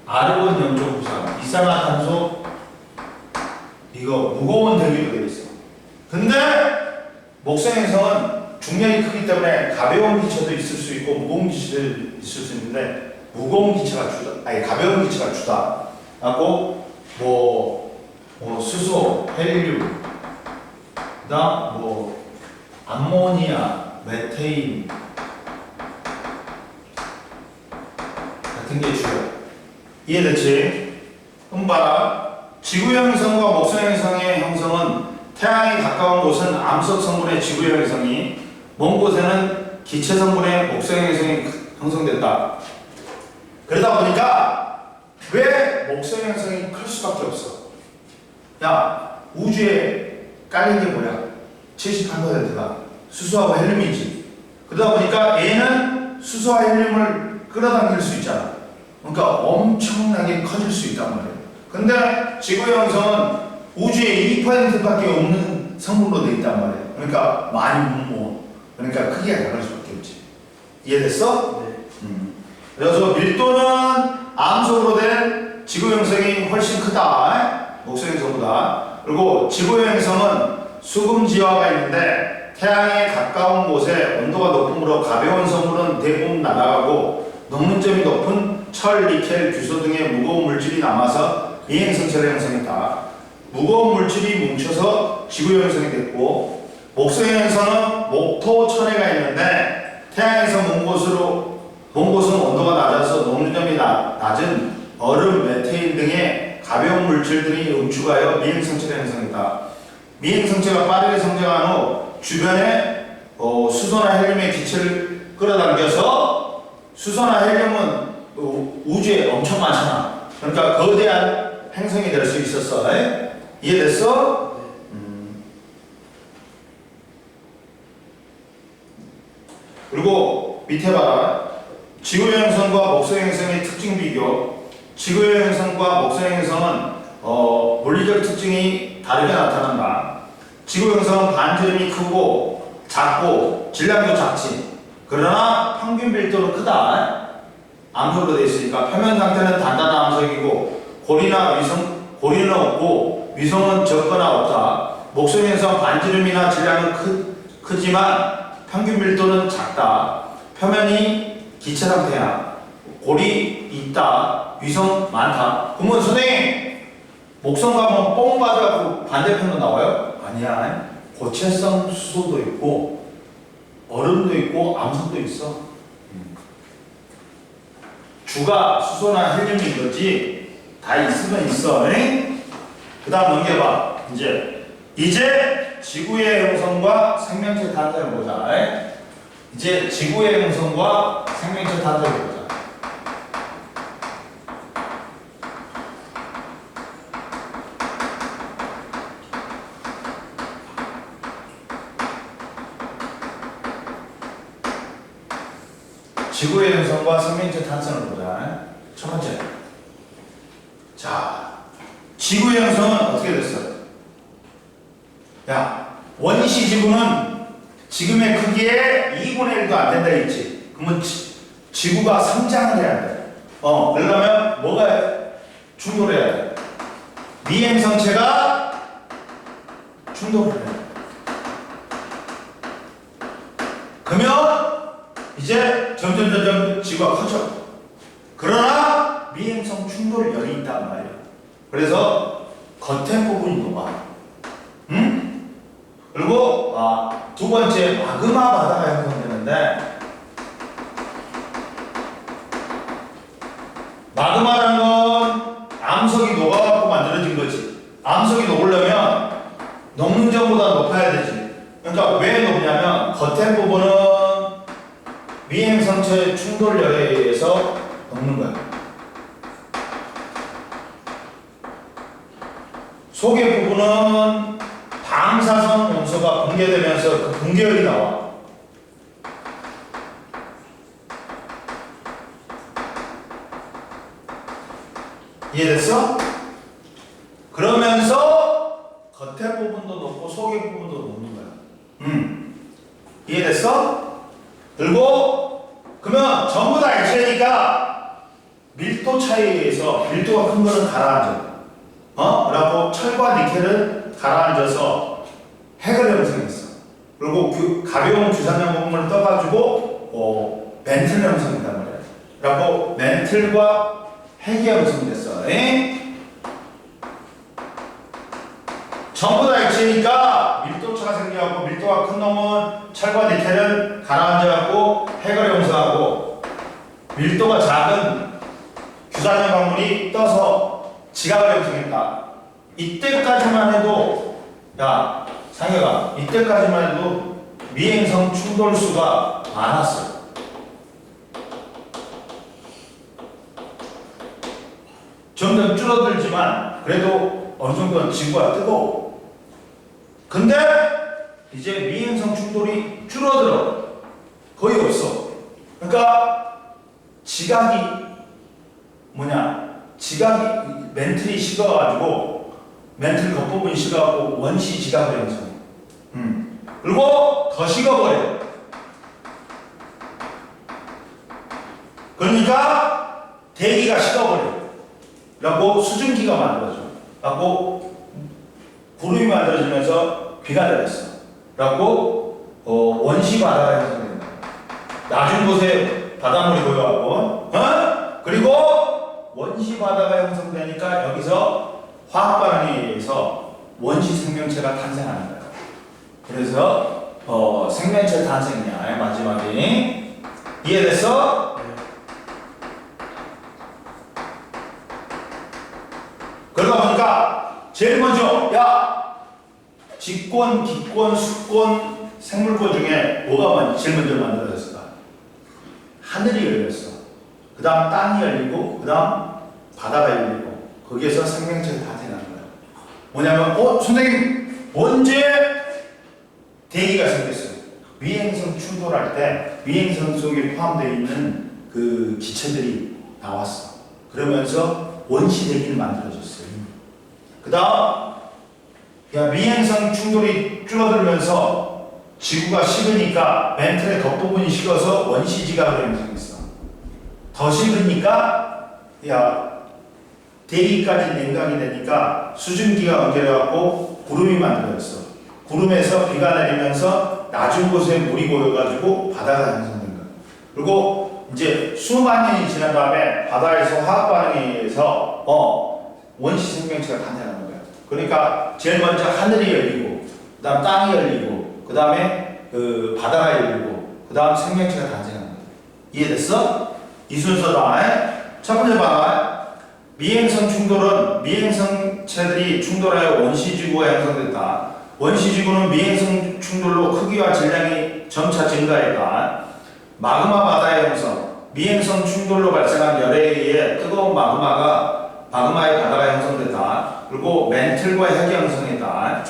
아르곤 0.93, 이산화탄소 이거 무거운 대기로 되어 있어. 근데 목성 행성은 중력이 크기 때문에 가벼운 기체도 있을 수 있고 무거운 기체도 있을 수 있는데 무거운 기체가 주다. 가벼운 기체가 주다. 하고 수소, 헬륨, 그다음 암모니아, 메테인 같은 게 주요. 이해됐지? 그럼 봐라. 지구 형성과 목성 형성의 형성은 태양이 가까운 곳은 암석 성분의 지구 형성이, 먼 곳에는 기체 성분의 목성 형성이 형성됐다. 그러다 보니까 왜 목성 형성이 클 수밖에 없어? 야, 우주에 깔린 게 뭐야? 78%가 수소하고 헬륨이지. 그러다 보니까 얘는 수소와 헬륨을 끌어당길 수 있잖아. 그러니까 엄청나게 커질 수 있단 말이에요. 근데 지구 형성은 우주에 2%밖에 없는 성분으로 되어 있단 말이에요. 그러니까 많이 못 모아. 그러니까 크기가 작을 수밖에 없지. 이해됐어? 네. 그래서 밀도는 암석으로 된 지구 형성이 훨씬 크다. 목성 형성보다. 그리고 지구 형성은 수금지화가 있는데 태양에 가까운 곳에 온도가 높으므로 가벼운 성분은 대부분 날아가고 녹는점이 높은 철, 니켈, 규소 등의 무거운 물질이 남아서 미행성체를 형성했다. 무거운 물질이 뭉쳐서 지구 형성이 됐고, 목성 형성은 목토 천해가 있는데 태양에서 먼 곳은 온도가 낮아서 녹는점이 낮은 얼음, 메테인 등의 가벼운 물질들이 응축하여 미행성체를 형성했다. 미행성체가 빠르게 성장한 후 주변에 수소나 헬륨의 기체를 끌어당겨서, 수소나 헬륨은 우주에 엄청 많잖아. 그러니까 거대한 행성이 될 수 있었어. 이해됐어? 그리고 밑에 봐라. 지구의 행성과 목성의 행성의 특징 비교. 지구의 행성과 목성의 행성은 물리적 특징이 다르게 나타난다. 지구의 행성은 반지름이 크고 작고 질량도 작지. 그러나 평균 밀도는 크다. 암석으로 되어 있으니까 표면 상태는 단단한 암석이고 고리는 없고 위성은 적거나 없다. 목성의 행성 반지름이나 질량은 크지만 평균 밀도는 작다. 표면이 기체 상태야. 골이 있다. 위성 많다. 그러면 선생님, 목성 가면 뽕 맞아갖고 반대편도 나와요? 아니야. 고체성 수소도 있고 얼음도 있고 암석도 있어. 주가 수소나 헬륨인 거지. 다 있으면 있어. 그 다음 넘겨봐. 이제 지구의 형성과 생명체 탄생을 보자. 이제 지구의 형성과 생명체 탄생을 보자. 지구의 형성과 생명체 탄생을 보자. 첫 번째. 자, 지구의 형성은 어떻게 됐어? 야, 원시 지구는 지금의 크기에 2분의 1도 안 된다 했지. 그러면 지구가 성장을 해야 돼. 그러려면 뭐가 충돌해야 돼? 미행성체가 충돌을 해. 그러면 이제 점점 지구가 커져. 그러나 미행성 충돌열이 있단 말이야. 그래서 겉에 부분이 녹아. 그리고 두 번째 마그마 바다가 형성되는데, 마그마라는 건 암석이 녹아갖고 만들어진 거지. 암석이 녹으려면 녹는 점보다 높아야 되지. 그러니까 왜 녹냐면 겉에 부분은 미행성체 충돌열에 의해서 녹는 거야. 속의 부분은 방사성 원소가 붕괴되면서 그 붕괴열이 나와. 이해됐어? 그러면서 겉에 부분도 녹고 속의 부분도 녹는 거야. 이해됐어? 그리고 그러면 전부 다 액체니까 밀도 차이에 의해서 밀도가 큰 거는 가라앉아. 그래갖고 철과 니켈은 가라앉아서 핵을 형성했어. 그리고 가벼운 규산염 부분을 떠가지고 멘틀 형성했단 말이야. 그래갖고 멘틀과 핵이 형성됐어. 전부 다 액체니까 밀도차가 생겨갖고 밀도가 큰 놈은 철과 니켈은 가라앉아갖고 핵을 형성하고, 밀도가 작은 규산염 광물이 떠서 지각을 형성했다. 이때까지만 해도, 야 상혁아, 이때까지만 해도 미행성 충돌수가 많았어. 점점 줄어들지만 그래도 어느 정도는 지구가 뜨거워. 근데 이제 미행성 충돌이 줄어들어. 거의 없어. 그러니까 지각이 멘틀이 식어가지고, 멘틀 겉부분이 식어가지고 원시 지각을 형성해. 그리고 더 식어버려. 그러니까 대기가 식어버려. 그래갖고 수증기가 만들어져. 그래갖고 구름이 만들어지면서 비가 내렸어. 그래갖고 원시 바다가 형성된다. 낮은 곳에 바닷물이 고여갖고, 그리고 원시 바다가 형성되니까 여기서 화학 반응에 의해서 원시 생명체가 탄생하는 거야. 그래서 생명체 탄생이야. 마지막에 이해됐어? 그러다 보니까 제일 먼저 직권, 기권, 수권, 생물권 중에 뭐가 제일 먼저 만들어졌을까? 하늘이 열렸어. 그 다음 땅이 열리고, 그 다음 바다가 열리고, 거기에서 생명체가 탄생하는 거야. 뭐냐면 선생님 언제 대기가 생겼어요? 미행성 충돌할 때 미행성 속에 포함되어 있는 그 기체들이 나왔어. 그러면서 원시 대기를 만들어줬어요. 그 다음 미행성 충돌이 줄어들면서 지구가 식으니까 멘틀의 겉부분이 식어서 원시 지각을 형성했어. 더 식으니까 대기까지 냉각이 되니까 수증기가 연결해갖고 구름이 만들어졌어. 구름에서 비가 내리면서 낮은 곳에 물이 고여가지고 바다가 형성된 거야. 그리고 이제 수만 년이 지난 다음에 바다에서 화학 반응에 의해서 원시 생명체가 탄생하는 거야. 그러니까 제일 먼저 하늘이 열리고, 그 다음 땅이 열리고, 그 다음에 그 바다가 열리고, 그 다음 생명체가 탄생하는 거야. 이해됐어? 이 순서다. 첫 번째 봐. 미행성 충돌은 미행성체들이 충돌하여 원시지구가 형성됐다. 원시지구는 미행성 충돌로 크기와 질량이 점차 증가했다. 마그마 바다의 형성. 미행성 충돌로 발생한 열에 의해 뜨거운 마그마의 바다가 형성됐다. 그리고 멘틀과 핵이 형성했다.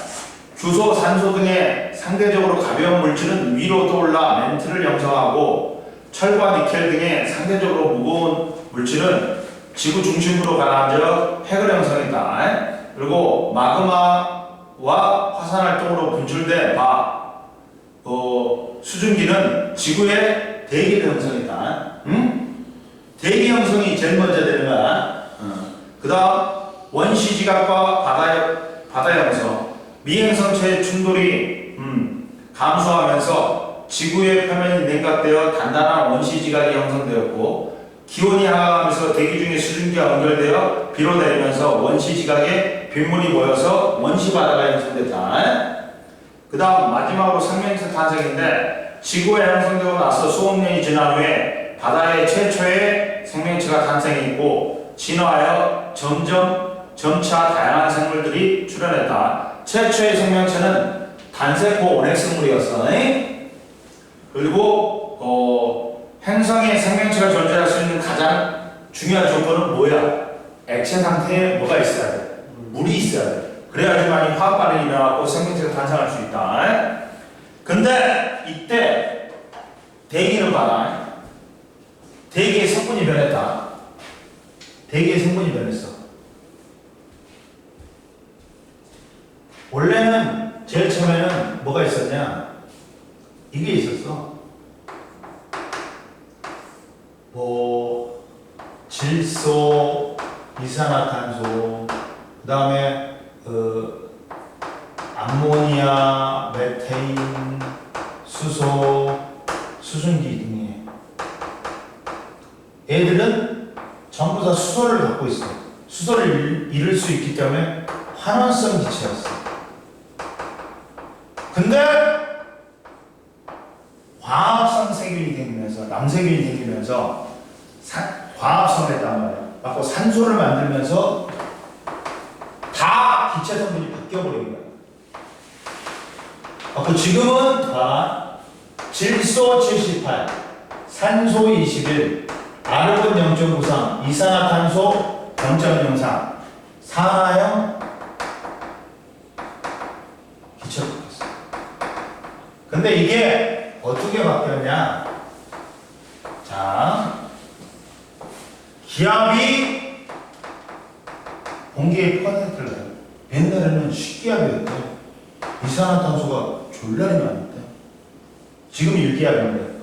규소, 산소 등의 상대적으로 가벼운 물질은 위로 떠올라 멘틀을 형성하고 철과 니켈 등의 상대적으로 무거운 물질은 지구 중심부로 가라앉아 핵을 형성했다. 그리고 마그마와 화산활동으로 분출된 수증기는 지구의 대기를 형성했다. 대기 형성이 제일 먼저 되는 거야. 그 다음 원시지각과 바다 형성. 미행성체의 충돌이 감소하면서 지구의 표면이 냉각되어 단단한 원시지각이 형성되었고, 기온이 하락하면서 대기 중에 수증기가 연결되어 비로 내리면서 원시지각에 빗물이 모여서 원시바다가 형성됐다. 그 다음 마지막으로 생명체 탄생인데, 지구에 형성되고 나서 수억 년이 지난 후에 바다에 최초의 생명체가 탄생했고 진화하여 점차 다양한 생물들이 출현했다. 최초의 생명체는 단세포 원핵생물이었어. 그리고 행성에 생명체가 존재할 수 있는 가장 중요한 조건은 뭐야? 액체 상태에 뭐가 있어야 돼? 물이 있어야 돼. 그래야지만 화학 반응이 일어나고 생명체가 탄생할 수 있다. 근데 이때 대기는 봐라. 대기의 성분이 변했다. 대기의 성분이 변했어. 원래는 제일 처음에는 뭐가 있었냐? 이게 있었어. 질소, 이산화탄소, 그 다음에 암모니아, 메테인, 수소, 수증기 등이. 애들은 전부 다 수소를 갖고 있어. 수소를 잃을 수 있기 때문에 환원성 기체였어. 근데 화합성 세균이 생기면서, 남세균이 생기면서 화합성을 했단 말이야. 갖고 산소를 만들면서 다 기체 성분이 바뀌어버린 거야. 갖고 지금은 질소 78, 산소 21, 아르곤 0.93, 이산화탄소 0.03, 산화형 기체로 바뀌었어. 근데 이게 어떻게 바뀌었냐? 자, 기압이 공기에 퍼내들어요. 옛날에는 식기압이었대. 이산화탄소가 졸라리 많았대. 지금 1기압인데.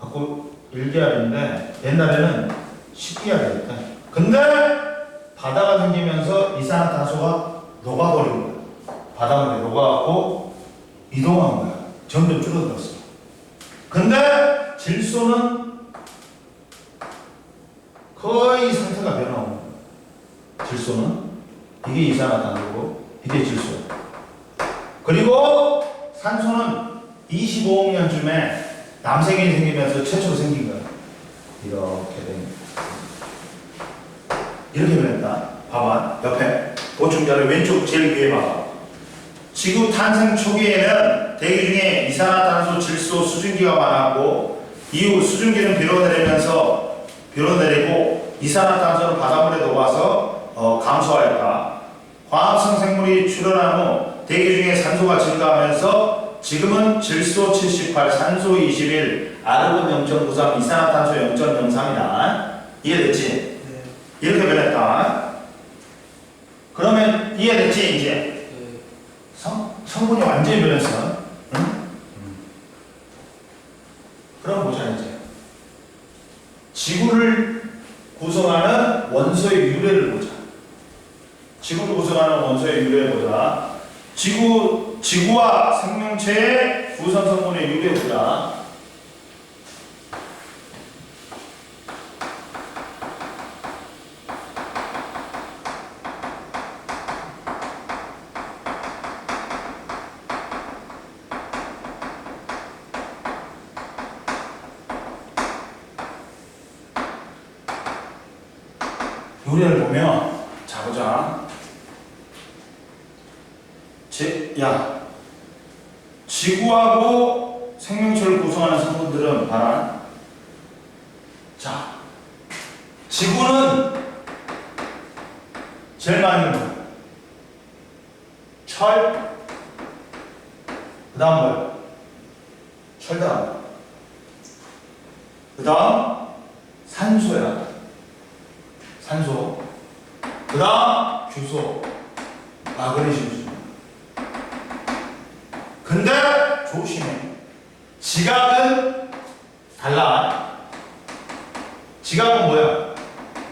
갖고 1기압인데 옛날에는 식기압이었대. 근데 바다가 생기면서 이산화탄소가 녹아버린 거야. 바닷물에 녹아갖고 이동한 거야. 점점 줄어들었어. 근데 질소는 거의 상태가 변화오는 거야. 질소는 이게 이산화탄소고 이게 질소야. 그리고 산소는 25억 년쯤에 남세균이 생기면서 최초로 생긴 거야. 이렇게 된 이렇게 변했다. 봐봐. 옆에 보충자료 왼쪽 제일 위에 봐봐. 지구 탄생 초기에는 대기 중에 이산화탄소, 질소, 수증기가 많았고 이후 수증기는 비로 내리고 이산화탄소는 바닷물에 녹아서 감소하였다. 화합성 생물이 출현한 후 대기 중에 산소가 증가하면서 지금은 질소 78, 산소 21, 아르곤 0.93, 이산화탄소 0.03이다. 이해됐지? 네. 이렇게 변했다. 그러면 이해됐지 이제? 네. 성분이 완전히 변했어. 응? 그럼 보자 이제. 지구를 구성하는 원소의 유래를 보자. 지구를 구성하는 원소의 유래 보자. 지구와 생명체의 구성 성분의 유래 보자. 요리를 보면 자 보자. 지구하고 생명체를 구성하는 성분들은 봐라. 자, 지구는 제일 많이 있는 거 철, 그 다음 뭐야? 철다음. 그 다음 산소야. 산소. 그 다음 규소. 마그네슘. 근데 조심해. 지각은 달라. 지각은 뭐야?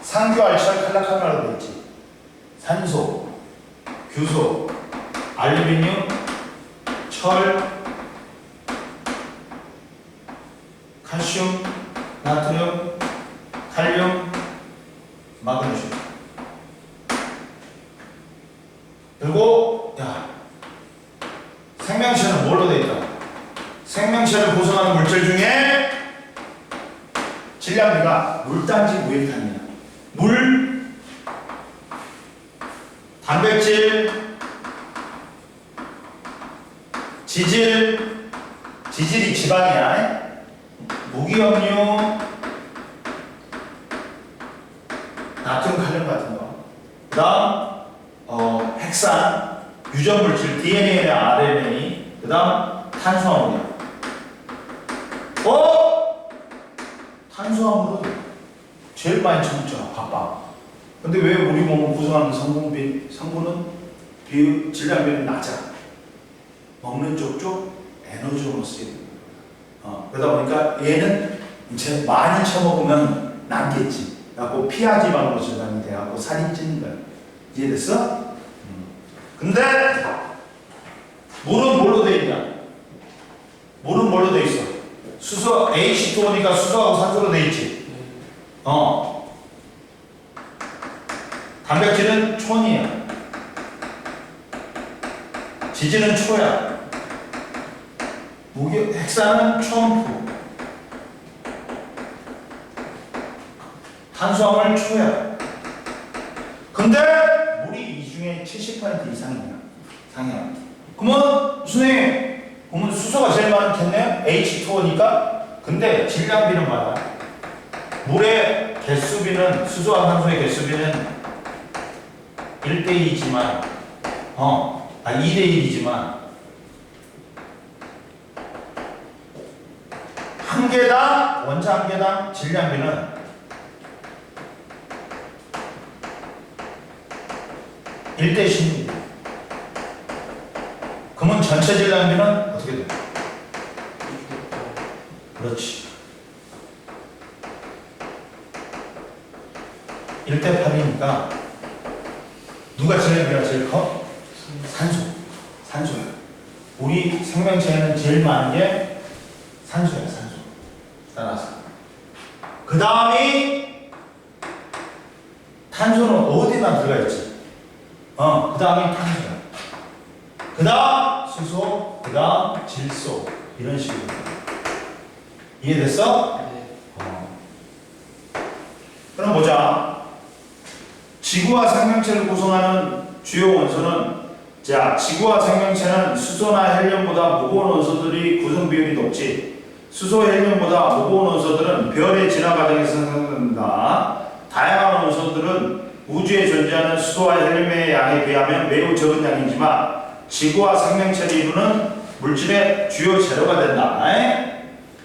산교, 알철, 칼라카나라고 되어 있지. 산소, 규소, 알루미늄, 철, 칼슘, 나트륨, 칼륨, 마그네슘. 그리고 생명체는 뭘로 되어 있다? 생명체를 구성하는 물질 중에 질량비가 물단지 무액탄이야. 물, 단백질, 지질이 지방이야. 무기염류, 나트륨, 칼륨 같은 거. 그 다음 핵산, 유전물질, DNA나 RNA. 그 다음 탄수화물이야. 탄수화물은 제일 많이 처먹잖아. 바빠. 근데 왜 우리 몸을 구성하는 성분은 질량비는 낮아. 먹는 쪽쪽 에너지로 쓰이는 거야. 그러다 보니까 얘는 이제 많이 처먹으면 남겠지. 그래갖고 피하지방으로 저장이 돼갖고 살이 찌는 거야. 이해됐어? 근데 물은 뭘로 돼 있냐? 물은 뭘로 돼 있어? 수소 H2O니까 수소하고 산소로 돼 있지. 단백질은 촌이야. 지질은 초야. 핵산은 초음프. 탄수화물 초야. 근데 물이 이 중에 70% 이상이야. 상이야. 그러면 그러면 수소가 제일 많겠네요? H2O니까. 근데 질량비는 많아. 물의 개수비는 수소와 산소의 개수비는 1대2지만 2대1이지만 한 개당 원자 한 개당 질량비는 1대10입니다. 그러면 전체 질량비는 어떻게 돼? 그렇지. 1대8이니까 누가 질량비가 제일 커? 산소야. 우리 생명체에는 제일 많은 게 산소야. 산소. 따라서 그 다음이 탄소는 어디나 들어가 있지? 그 다음이 탄소야. 그 다음 수소, 그 다음 질소. 이런 식으로. 이해됐어? 네. 그럼 보자. 지구와 생명체를 구성하는 주요 원소는, 자, 지구와 생명체는 수소나 헬륨보다 무거운 원소들이 구성 비율이 높지. 수소, 헬륨보다 무거운 원소들은 별의 진화 과정에서 생성된다. 다양한 원소들은 우주에 존재하는 수소와 헬륨의 양에 비하면 매우 적은 양이지만 지구와 생명체를 이루는 물질의 주요 재료가 된다.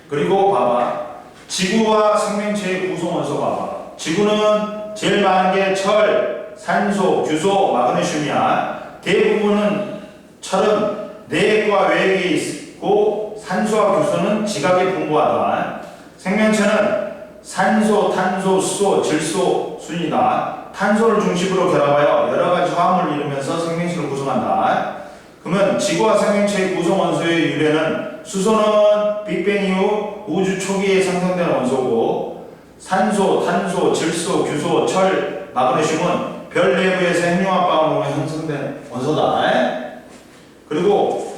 그리고 봐봐. 지구와 생명체의 구성 원소 봐봐. 지구는 제일 많은 게 철, 산소, 규소, 마그네슘이야. 대부분은 철은 내핵과 외핵이 있고 산소와 규소는 지각이 풍부하다. 생명체는 산소, 탄소, 수소, 질소 순이다. 탄소를 중심으로 결합하여 여러 가지 화합물을 이루면서 생명체를 구성한다. 그러면 지구와 생명체의 구성 원소의 유래는 수소는 빅뱅 이후 우주 초기에 생성된 원소고, 산소, 탄소, 질소, 규소, 철, 마그네슘은 별 내부에서 핵융합방으로 형성된 원소다. 그리고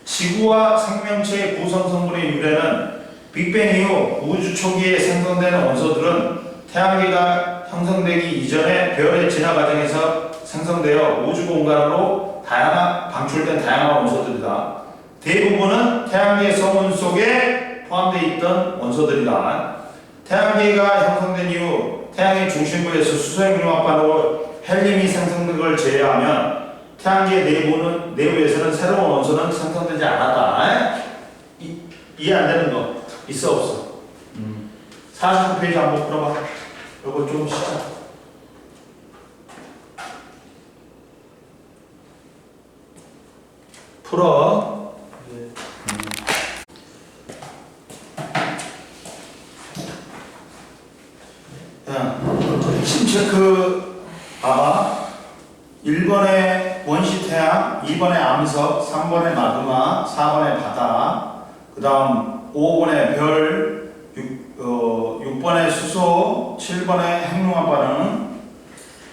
지구와 생명체의 구성 성분의 유래는 빅뱅 이후 우주 초기에 생성된 원소들은 태양계가 형성되기 이전에 별의 진화 과정에서 생성되어 우주 공간으로 방출된 다양한 원소들이다. 대부분은 태양계의 성운 속에 포함되어 있던 원소들이다. 태양계가 형성된 이후 태양의 중심부에서 수소핵융합반으로 헬륨이 생성된 걸 제외하면 태양계 내부에서는 새로운 원소는 생성되지 않았다. 이해 안 되는 거 있어 없어? 49페이지 한번 풀어봐. 요거 좀 시작. 풀어. 네. 야, 심체크 봐봐. 1번에 원시태양, 2번에 암석, 3번에 마그마, 4번에 바다, 그 다음 5번에 별, 6번에 수소, 7번에 핵융합 반응,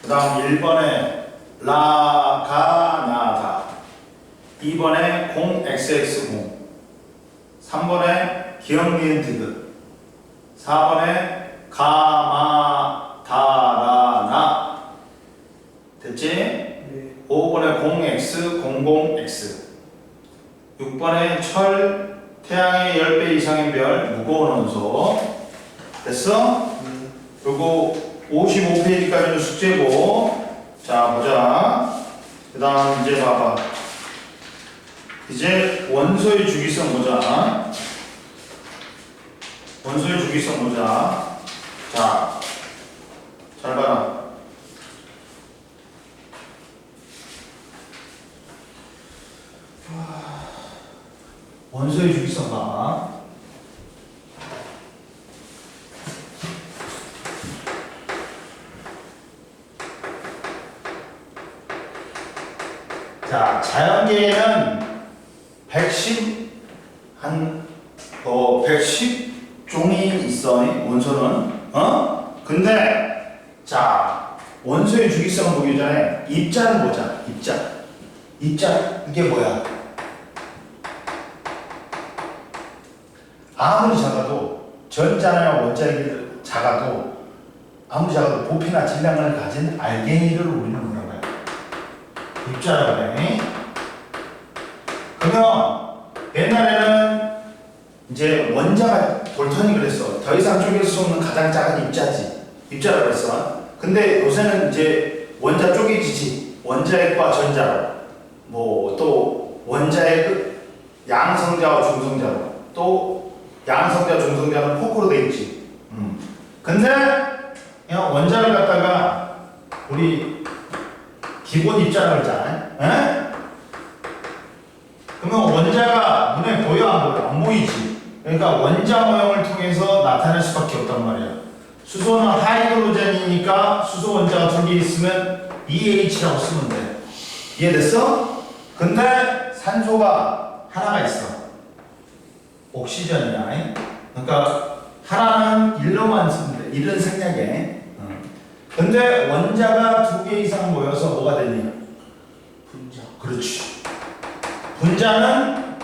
그 다음 1번에 라가나다, 2번에 공 XX공, 3번에 기억니은티드, 4번에 가마다라나. 됐지? 네. 5번에 0x, 00x, 6번에 철, 태양의 10배 이상의 별, 무거운 원소. 됐어? 요거 55페이지까지는 숙제고. 자, 보자. 그 다음 이제 봐봐. 이제 원소의 주기성 보자. 원소의 주기성 보자. 자, 잘 봐라. 원소의 주기성 봐. 자, 자연계에는 110종이 있어, 원소는. 근데, 자, 원소의 주기성을 보기 전에 입자를 보자, 입자. 입자, 이게 뭐야? 아무리 작아도, 전자나 원자력이 작아도, 아무리 작아도 부피나 질량을 가진 알갱이를 우리는 뭐라고 해? 입자라고 해. 그러면 옛날에는 이제 원자가 돌턴이 그랬어. 더 이상 쪼갤 수 없는 가장 작은 입자지. 입자라고 그랬어. 근데 요새는 이제 원자 쪼개지지. 원자핵과 전자로. 뭐 또 원자핵 양성자와 중성자로. 또 양성자, 중성자는 포크로 돼 있지. 근데 그냥 원자를 갖다가 우리 기본 입자라고 그러잖아요. 에? 그러면 원자가 눈에 보여 안 보여? 안 보이지. 그러니까 원자 모형을 통해서 나타낼 수밖에 없단 말이야. 수소는 하이드로젠이니까 수소 원자가 두 개 있으면 EH라고 쓰면 돼. 이해됐어? 근데 산소가 하나가 있어. 옥시전이야. 그러니까 하나는 일로만 쓰면 돼. 일은 생략해. 근데 원자가 두 개 이상 모여서 뭐가 되니? 분자. 그렇지. 분자는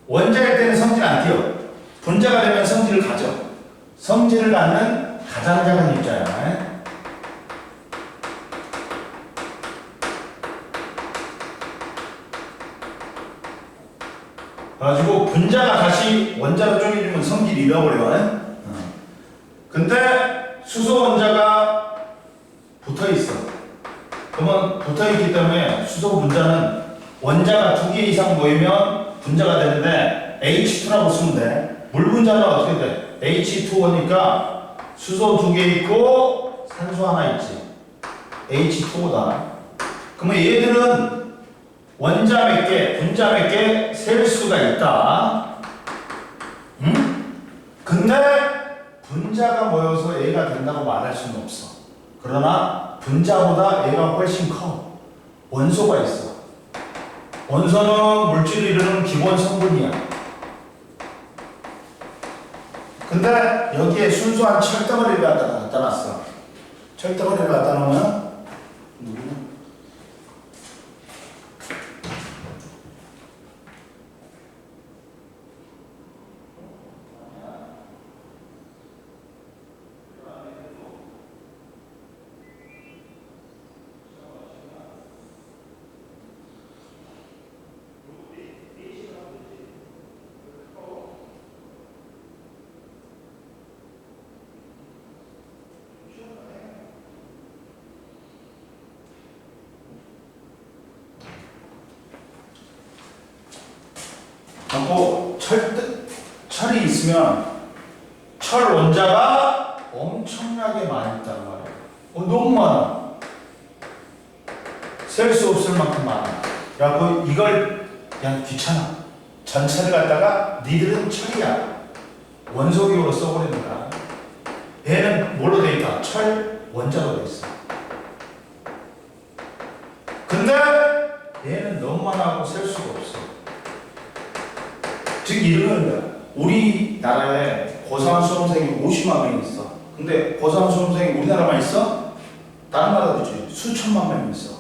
원자일 때는 성질 안 띄어. 분자가 되면 성질을 가져. 성질을 갖는 가장 작은 입자야. 그래가지고 분자가 다시 원자로 쪼개지면 성질이 잃어버려. 근데 수소 원자가 붙어 있어. 그러면 붙어 있기 때문에 수소 분자는 원자가 두 개 이상 모이면 분자가 되는데 H2라고 쓰면 돼. 물 분자는 어떻게 돼? H2O니까 수소 두 개 있고 산소 하나 있지. H2O다. 그러면 얘들은 원자 몇 개, 분자 몇 개 셀 수가 있다. 응? 근데 분자가 모여서 얘가 된다고 말할 수는 없어. 그러나 분자보다 얘가 훨씬 커. 원소가 있어. 원소는 물질을 이루는 기본 성분이야. 근데 여기에 순수한 철덩어리를 갖다 놨어. 철덩어리를 갖다 놓으면 누구냐? 하고 철이 있으면 철 원자가 엄청나게 많이 있단 말이야. 너무 많아. 셀 수 없을 만큼 많아. 그래갖고 이걸 그냥 귀찮아. 전체를 갖다가 니들은 철이야. 원소기호로 써버리는 거야. 얘는 뭘로 돼 있다? 철 원자로 돼 있어. 근데 얘는 너무 많아고 셀 수가 없어. 즉 이러는 거야. 우리나라에 고사원 수험생이 50만 명 있어. 근데 고사원 수험생이 우리나라만 있어? 다른 나라도 있지. 수천만 명 있어.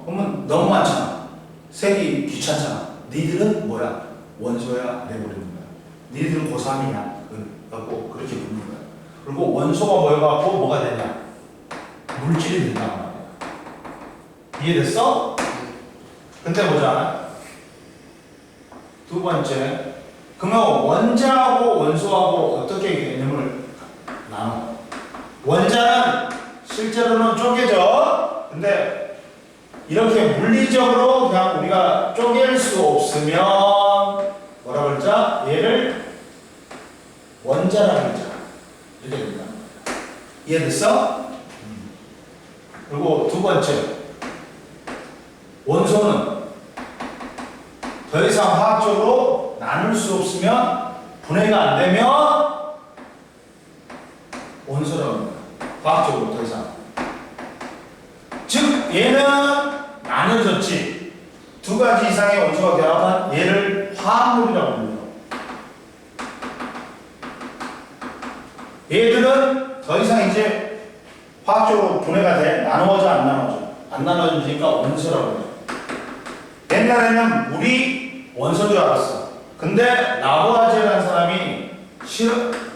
그러면 너무 많잖아. 세기 귀찮잖아. 니들은 뭐야? 원소야? 내버리는 거야. 니들은 고3이냐? 그래갖고 그렇게 묻는 거야. 그리고 원소가 모여갖고 뭐가 되냐? 물질이 된단 말이야. 이해됐어? 근데 보자. 두 번째. 그러면 원자하고 원소하고 어떻게 개념을 나눠? 원자는 실제로는 쪼개져. 근데 이렇게 물리적으로 그냥 우리가 쪼갤 수 없으면 뭐라 그러자? 얘를 원자라고 그러자. 이렇게 됩니다. 이해됐어? 그리고 두 번째. 원소는 더 이상 화학적으로 나눌 수 없으면 분해가 안 되면 원소라고 합니다. 화학적으로 더 이상. 즉 얘는 나눠졌지. 두 가지 이상의 원소가 결합한 얘를 화합물이라고 불러요. 얘들은 더 이상 이제 화학적으로 분해가 돼. 나누어져 안 나눠져? 안 나눠지니까 원소라고 해요. 옛날에는 물이 원소인 줄 알았어. 근데 라보아제라는 사람이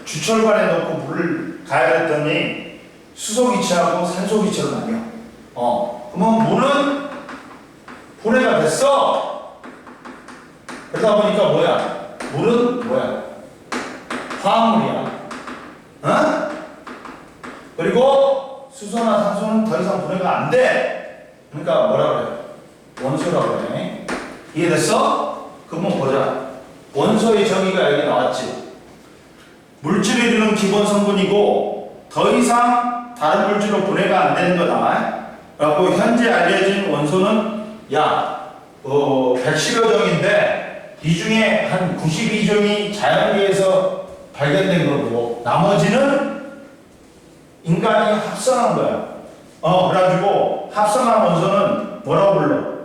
주철관에 넣고 물을 가열했더니 수소기체하고 산소기체로 나뉘어. 그러면 물은 분해가 됐어. 그러다 보니까 뭐야? 물은 뭐야? 화합물이야. 그리고 수소나 산소는 더 이상 분해가 안 돼. 그러니까 뭐라 그래? 원소라고 그래. 이해됐어? 그러면 보자. 원소의 정의가 여기 나왔지. 물질을 이루는 기본 성분이고 더 이상 다른 물질로 분해가 안 되는 거다. 그래갖고 현재 알려진 원소는 약 110여 종인데 이 중에 한 92종이 자연계에서 발견된 거고 나머지는 인간이 합성한 거야. 그래가지고 합성한 원소는 뭐라고 불러?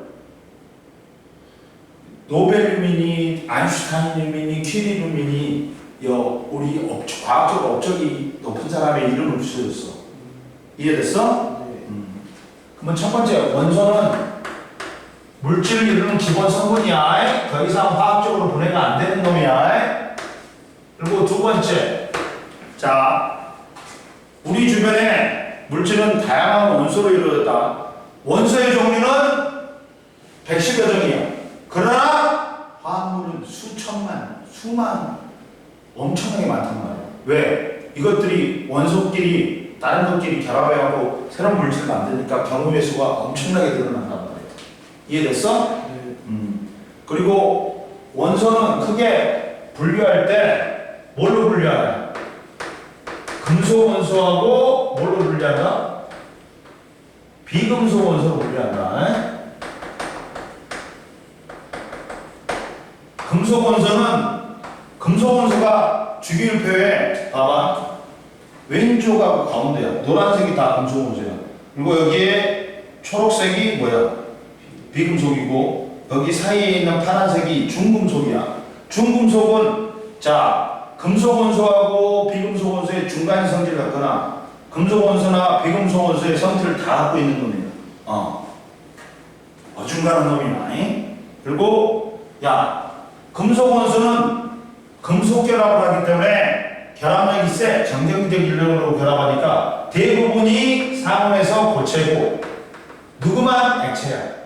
노벨루민이, 아인슈타인루민이, 퀴리루민이 우리 과학적 업적이 높은 사람의 이름을 붙여줬어. 이해됐어? 그러면 첫 번째 원소는 물질을 이루는 기본 성분이야. 더 이상 화학적으로 분해가 안 되는 놈이야. 그리고 두 번째, 자, 우리 주변에 물질은 다양한 원소로 이루어졌다. 원소의 종류는 110여 종이야. 그러나 화합물은 수만, 엄청나게 많단 말이야. 왜? 이것들이 원소끼리 다른 것끼리 결합해하고 새로운 물질을 만드니까 경우의 수가 엄청나게 늘어난단 말이야. 이해됐어? 네. 그리고 원소는 크게 분류할 때 뭘로 분류하냐? 금속 원소하고 뭘로 분류한다? 비금속 원소로 분류한다. 금속 원소가 주기율표에 봐봐. 왼쪽하고 가운데야. 노란색이 다 금속 원소야. 그리고 여기에 초록색이 뭐야? 비금속이고 여기 사이에 있는 파란색이 중금속이야. 중금속은 자 금속 원소하고 비금속 원소의 중간 성질을 갖거나 금속 원소나 비금속 원소의 성질을 다 갖고 있는 놈이야. 어중간한 놈이야. 그리고 금속 원소는 금속 결합을 하기 때문에 결합력이 세. 정경적 인력으로 결합하니까 대부분이 상온에서 고체고 누구만 액체야.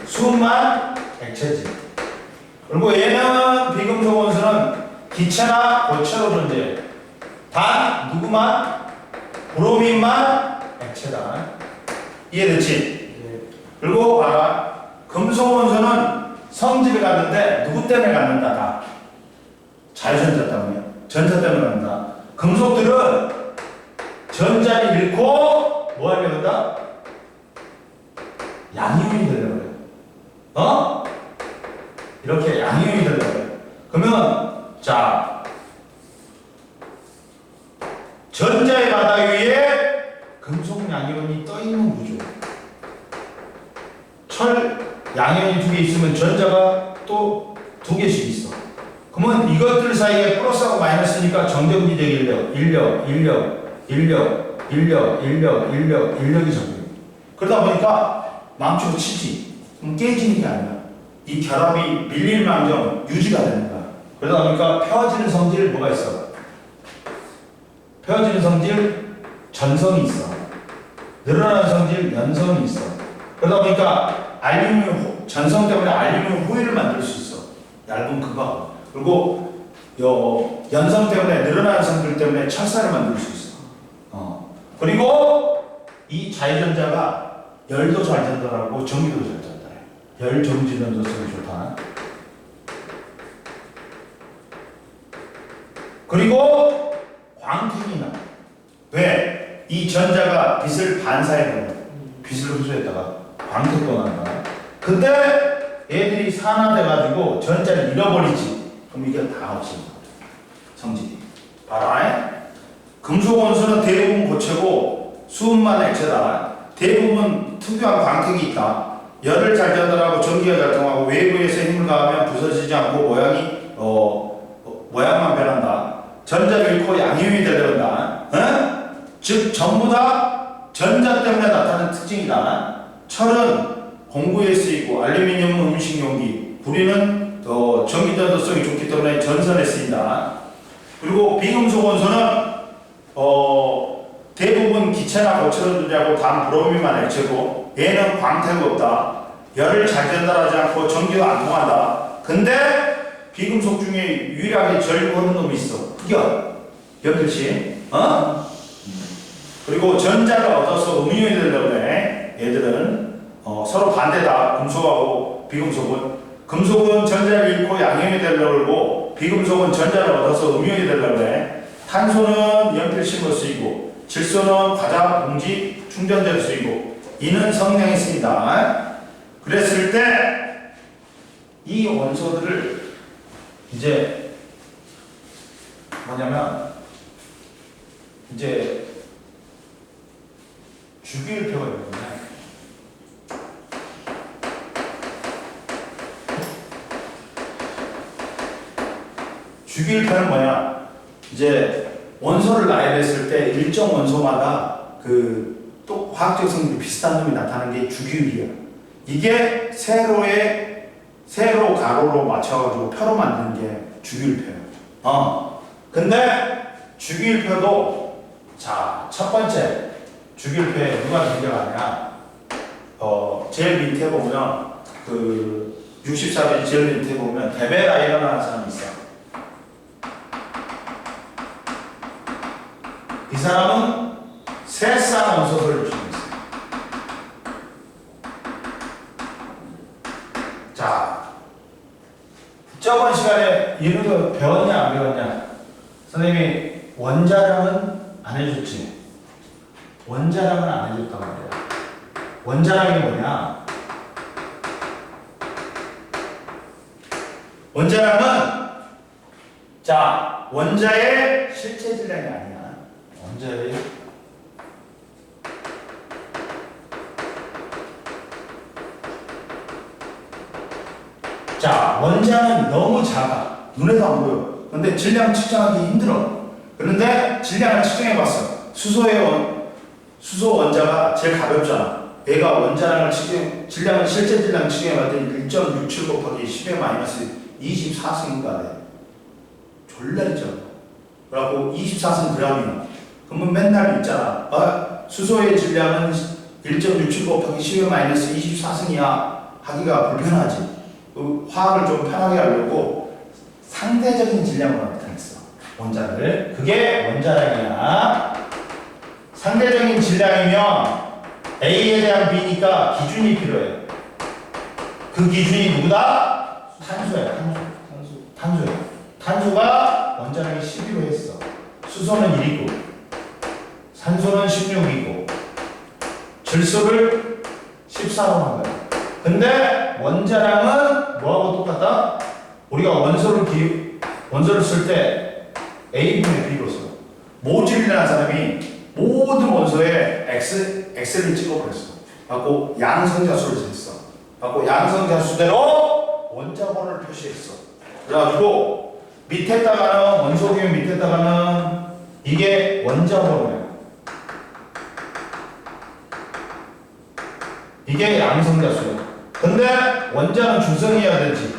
수만 액체지. 그리고 얘는 비금속 원소는 기체나 고체로 존재해. 단 누구만? 브로민만 액체다. 이해됐지? 네. 그리고 봐라. 금속 원소는 성질을 갖는데 누구 때문에 갖는다? 다. 자유전자 때문에. 전자 때문에 갖는다. 금속들은 전자를 잃고 뭐 하려고 한다? 양이온이 되려고 그래요. 어? 이렇게 양이온이 되려고 그래요. 그러면 자 전자의 바닥 위에 금속 양이온이 떠 있는 구조. 철 양이온이 2개 있으면 전자가 또 2개씩 있어. 그러면 이것들 사이에 플러스하고 마이너스니까 정전기적 인력이 정전. 그러다 보니까 망치로 치지. 그럼 깨지는 게 아니야. 이 결합이 밀릴망정 유지가 되는 거야. 그러다 보니까 펴지는 성질 뭐가 있어? 펴지는 성질 전성이 있어. 늘어나는 성질 연성이 있어. 그러다 보니까 알루미늄 전성 때문에 알루미늄 호일을 만들 수 있어. 얇은 금방. 그리고 연성 때문에 늘어나는 성질 때문에 철사를 만들 수 있어. 그리고 이 자유전자가 열도 잘 전달하고 전기도 잘 전달해. 열 정지 전도성이 좋다. 그리고 광택이 나. 왜? 이 전자가 빛을 반사해버려. 빛을 흡수했다가 광택도 난다. 근데 애들이 산화돼가지고 전자를 잃어버리지. 그럼 이게 다 없습니다. 성질이. 봐라. 금속 원소는 대부분 고체고 수은만 액체다. 대부분 특유한 광택이 있다. 열을 잘 전달하고 전기가 잘 통하고 외부에서 힘을 가하면 부서지지 않고 모양만 변한다. 전자를 잃고 양이온이 되려한다. 즉 전부 다 전자 때문에 나타나는 특징이다. 철은 공구에 쓰이고 알루미늄은 음식 용기, 구리는 전기 전도성이 좋기 때문에 전선에 쓰인다. 그리고 비금속 원소는 대부분 기체나 고체로 존재하고 단 브로민만 액체고 얘는 광택이 없다. 열을 잘 전달하지 않고 전기가 안 통한다. 근데 비금속 중에 유일하게 전류하는 놈이 있어. 흑연. 연필씨. 그리고 전자를 얻어서 음이온이 되려고 해. 얘들은 서로 반대다. 금속하고 비금속은. 금속은 전자를 잃고 양이온이 되려고 그러고 비금속은 전자를 얻어서 음이온이 되려고 해. 탄소는 연필심으로 쓰이고 질소는 과자, 봉지, 충전재로 쓰이고 이는 성냥에 쓰인다. 그랬을 때 이 원소들을 이제 뭐냐면 이제 주기율표가 있거든요. 주기율표는 뭐냐? 이제 원소를 나열했을 때 일정 원소마다 또 화학적 성질이 비슷한 놈이 나타나는 게 주기율이야. 이게 세로 가로로 맞춰가지고 표로 만드는 게 주기율표야. 근데 주기율표도 자, 첫 번째 주기율표에 누가 등장하냐? 제일 밑에 보면 64페이지 제일 밑에 보면 데베라이어라는 사람이 있어. 이 사람은 세 쌍 원소를 주고 있어요. 자, 저번 시간에 이런 거 배웠냐 안 배웠냐? 선생님이 원자량은 안 해줬지. 원자량은 안 해줬단 말이야. 원자량이 뭐냐? 원자량은 자, 원자의 실제 질량이 아니야. 원자의 자, 원자는 너무 작아. 눈에도 안 보여. 근데 질량 측정하기 힘들어. 그런데 질량을 측정해봤어. 수소 원자가 제일 가볍잖아. 얘가 원자량을 질량을 실제 질량 측정해봤더니 1.67 곱하기 10의 마이너스 24승인가 돼. 졸라 있죠. 그래갖고 24승 그램이야. 그러면 맨날 있잖아. 수소의 질량은 1.67 곱하기 10의 마이너스 24승이야. 하기가 불편하지. 화학을 좀 편하게 하려고 상대적인 질량으로 나타냈어. 원자를. 그게 원자량이야. 상대적인 질량이면 A에 대한 B니까 기준이 필요해. 그 기준이 누구다? 탄수야, 탄수. 탄수. 탄수야. 탄수가 원자량이 12로 했어. 수소는 1이고, 산소는 16이고, 질소를 14로 한 거야. 근데 원자량은 뭐하고 똑같다? 우리가 원소를 쓸 때 A분의 B로 써. 모질이라는 사람이 모든 원소에 X를 찍어버렸어. 갖고 양성자수를 쟀어. 갖고 양성자수대로 원자번호를 표시했어. 그래가지고 밑에다가는 원소기호 밑에다가는 이게 원자번호야. 이게 양성자수야. 근데 원자는 중성이어야 되지.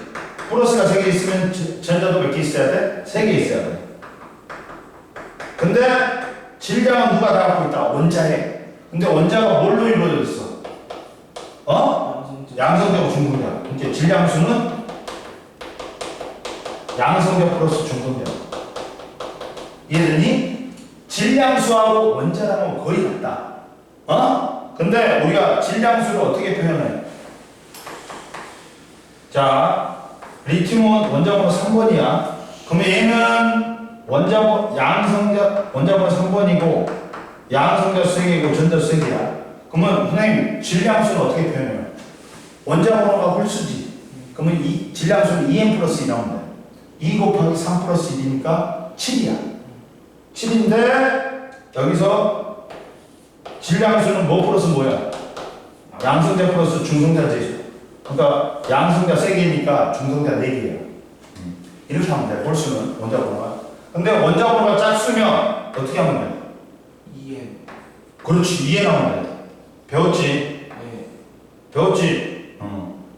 플러스가 3개 있으면 전자도 몇 개 있어야 돼? 3개 있어야 돼. 근데 질량은 누가 다 갖고 있다? 원자에. 근데 원자가 뭘로 이루어져 있어? 양성자고 중성자. 이렇게 질량수는 양성자 플러스 중성자. 이해되니? 질량수하고 원자량은 거의 같다. 근데 우리가 질량수를 어떻게 표현해? 자, 리튬은 원자번호 3번이야. 그러면 얘는 원자번호 3번이고 양성자 수액이고 전자 수액이야. 그러면 선생님 질량수는 어떻게 표현해요? 원자번호가 홀수지. 그러면 이 질량수는 2n 플러스 2 나온다. 2 곱하기 3 플러스 1이니까 7이야. 7인데 여기서 질량수는 뭐 플러스 뭐야? 양성자 플러스 중성자 제수. 그러니까 양성자 3개니까 중성자 4개야. 이렇게 하면 돼. 홀수는 원자번호가. 근데 원자번호가 짝수면 어떻게 하면 돼? 2n. 그렇지. 2에 나오면 돼. 배웠지? 네. 배웠지?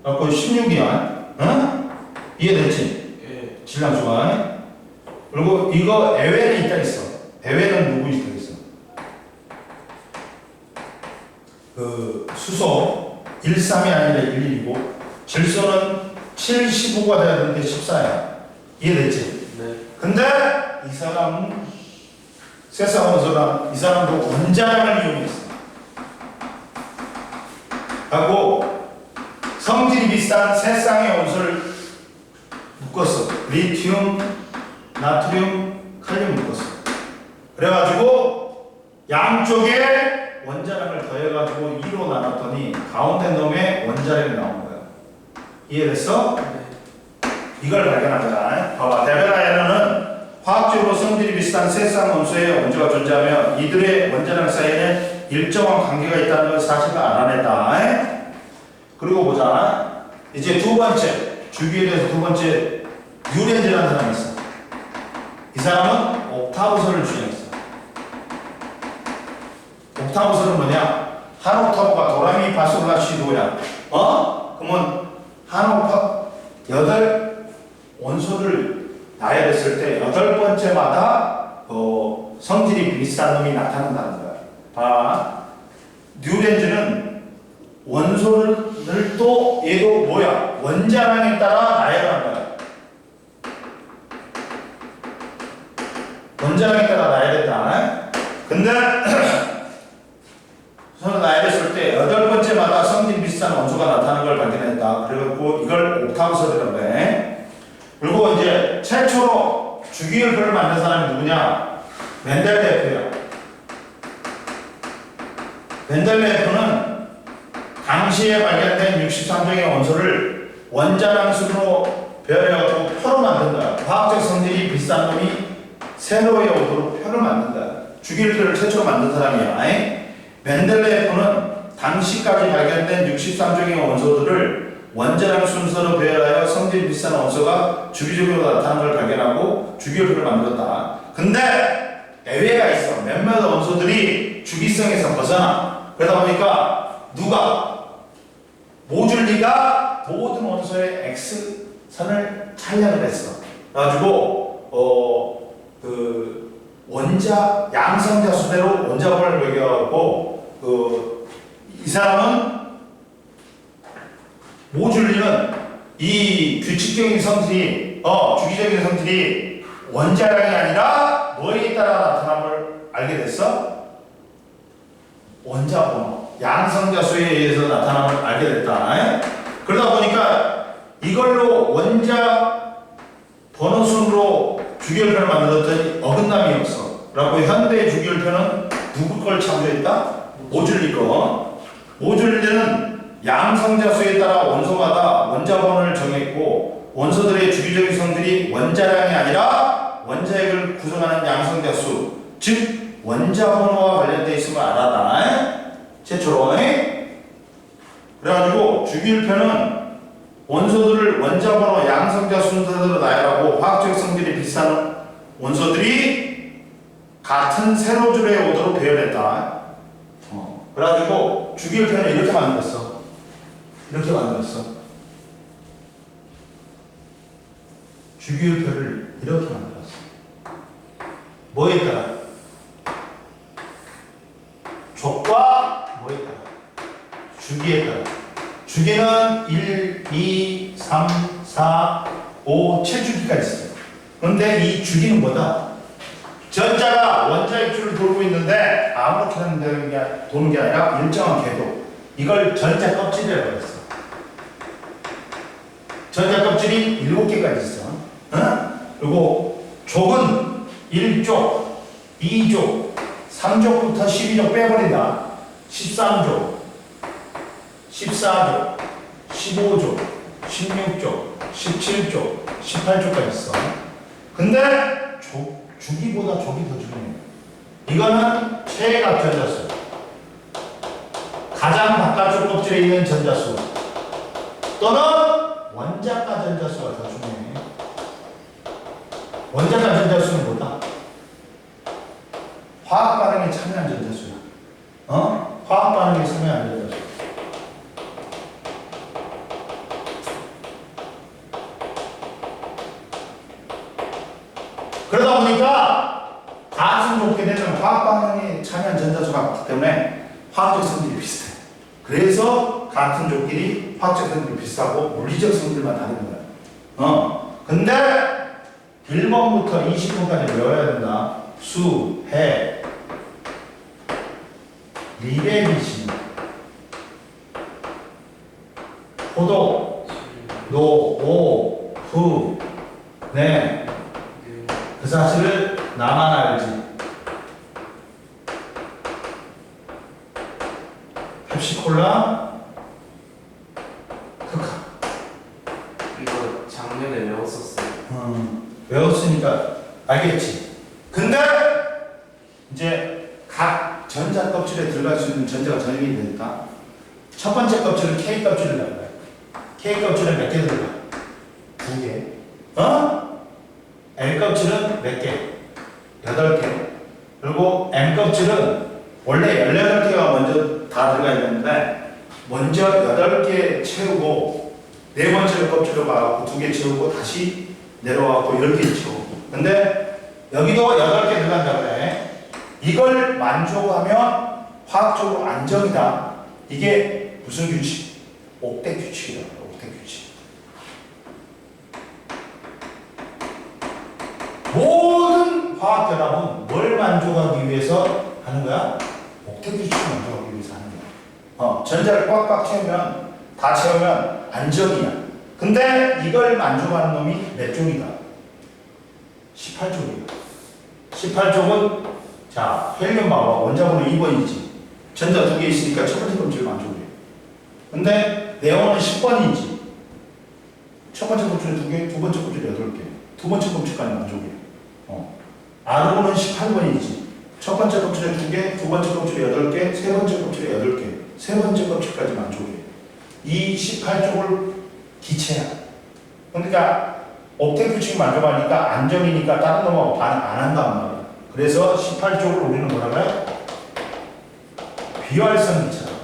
그래서 16이야. 응? 이해됐지? 예. 질량수가. 그리고 이거 애외는 있다 있어. 애외는 누구 있다 있어? 그 수소 13이 아니라 11이고 질소는 7, 15가 돼야 되는데 14야. 이해됐지? 네. 근데 이 사람은 세상원소랑 이 사람도 원자량을 이용했어. 하고 성질이 비슷한 세 쌍의 원소를 묶었어. 리튬, 나트륨, 칼륨 묶었어. 그래가지고 양쪽에 원자량을 더해가지고 2로 나눴더니 가운데 놈에 원자량이 나온 거야. 이해됐어? 네. 이걸 발견한 거야. 봐봐. 데베라에너는 화학적으로 성질이 비슷한 세 쌍 원소의 원소가 존재하며 이들의 원자량 사이에는 일정한 관계가 있다는 걸 사실을 알아냈다. 그리고 보자. 이제 두 번째, 주기에 대해서 두 번째, 유렌즈라는 사람이 있어. 이 사람은 옥타브설을 주장했어. 옥타브설은 뭐냐? 한 옥타브가 도라미, 파솔라, 시도야. 그러면 한 옥타브 8 원소를 나열했을 때 8번째마다 성질이 비슷한 놈이 나타난다는 거야. 봐. 뉴렌즈는 원소를 또 얘도 뭐야? 원자량에 따라 나열한 거야. 원자량에 따라 나열했다. 근데 서로 나열했을 때 8번째마다 성질 비슷한 원소가 나타나는 걸 발견했다. 그래갖고 이걸 옥타브설이라고 해. 그리고 이제 최초로 주기율표를 만든 사람이 누구냐? 멘델레프야. 멘델레프는 당시에 발견된 63종의 원소를 원자량 순으로 배열해가지고 표로 만든 거야. 화학적 성질이 비슷한 놈이 세로에 오도록 표를 만든 거야. 주기율표를 최초로 만든 사람이야. 멘델레프는 당시까지 발견된 63종의 원소들을 원자량 순서로 배열하여 성질이 비슷한 원소가 주기적으로 나타나는 걸 발견하고 주기율표를 만들었다. 근데 예외가 있어. 몇몇 원소들이 주기성에서 벗어나. 그러다 보니까 누가? 모줄리가 모든 원소의 X선을 촬영을 했어. 그래가지고 원자 양성자 수대로 원자번호를 매겨갖고 이 사람은 모줄리는 이 규칙적인 성질이 주기적인 성질이 원자량이 아니라 뭐에 따라 나타남을 알게 됐어? 원자번호 양성자 수에 의해서 나타남을 알게 됐다. 그러다 보니까 이걸로 원자 번호순으로 주기율표를 만들었더니 어긋남이 없어. 라고 현대의 주기율표는 누구 걸 참조했다? 모줄리 거. 모줄리는 양성자수에 따라 원소마다 원자 번호를 정했고 원소들의 주기적인 성들이 원자량이 아니라 원자핵을 구성하는 양성자수, 즉 원자 번호와 관련되어 있음을 알았다. 최초로. 그래가지고 주기율표는 원소들을 원자 번호 양성자 순서대로 나열하고 화학적 성질이 비슷한 원소들이 같은 세로줄에 오도록 배열했다. 그래가지고 주기율표는 이렇게 만들었어. 이렇게 만들었어. 주기율표를 이렇게 만들었어. 뭐에 따라? 족과 뭐에 따라? 주기에 따라. 주기는 1, 2, 3, 4, 5, 7주기까지 있어요. 그런데 이 주기는 뭐다? 전자가 원자의 줄을 돌고 있는데 아무렇게나 도는 게 아니라 일정한 궤도. 이걸 전자 껍질이라고 했어. 전자 껍질이 7개까지 있어. 그리고 족은 1족, 2족, 3족부터 12족 빼버린다. 13족, 14족, 15족, 16족, 17족, 18족까지 있어. 근데 주기보다 족이 더 중요해. 이거는 최각 전자수. 가장 바깥쪽 껍질에 있는 전자수 또는 원자가 전자수가 더 중요해. 원자가 전자수는 뭐다? 화학 반응에 참여한 전자수야. 화학 반응에 참여한 전자수. 그러다 보니까 같은 족게 되면 화학 반응에 참여한 전자수가 많기 때문에 화학적 성질이 비슷해. 그래서 같은 족끼리 화학적 성질이 비슷하고 물리적 성질만 다른 거야. 근데 1번부터 20번까지 외워야 된다. 수, 해, 리베비신, 포도, 노, 오, 후, 네. 그 사실을 나만 알지. 펩시콜라, 크카. 이거 작년에 외웠었어요. 외웠으니까 알겠지. 근데 이제 각 전자 껍질에 들어갈 수 있는 전자가 정해이 되니까 첫 번째 껍질은 K 껍질을 나가요. K 껍질은 몇 개 들어가? 2개. L 껍질은 몇 개? 8개. 그리고 M 껍질은 원래 18개가 먼저 다 들어가 있는데 먼저 8개 채우고 네 번째 껍질로 가고 2개 채우고 다시 내려와고 10개 채우고. 근데 여기도 8개 들어간다 그래. 이걸 만족하면 화학적으로 안정이다. 이게 무슨 규칙? 옥대 규칙이라고. 옥대 규칙. 모든 화학 결합은 뭘 만족하기 위해서 하는 거야? 옥대 규칙을 만족하기 위해서 하는 거야. 전자를 꽉꽉 채우면 다 채우면 안정이야. 근데 이걸 만족하는 놈이 몇 종이다? 18종이야. 18종은 자, 헬륨 봐봐. 원자번호 2번이지. 전자 2개 있으니까 첫 번째 껍질 만족해. 근데 네온은 10번이지. 첫 번째 껍질에 2개, 두 번째 껍질에 8개. 두 번째 껍질까지 만족해. 아르곤은 18번이지. 첫 번째 껍질에 2개, 두 번째 껍질에 8개, 세 번째 껍질에 8개. 세 번째 껍질까지 만족해. 이 18쪽을 기체야. 그러니까 옥텟 규칙이 만족하니까 안정이니까 다른 놈하고 반응 안 한단 말이야. 그래서 18쪽을 우리는 뭐라고 해? 비활성 기체라고 해.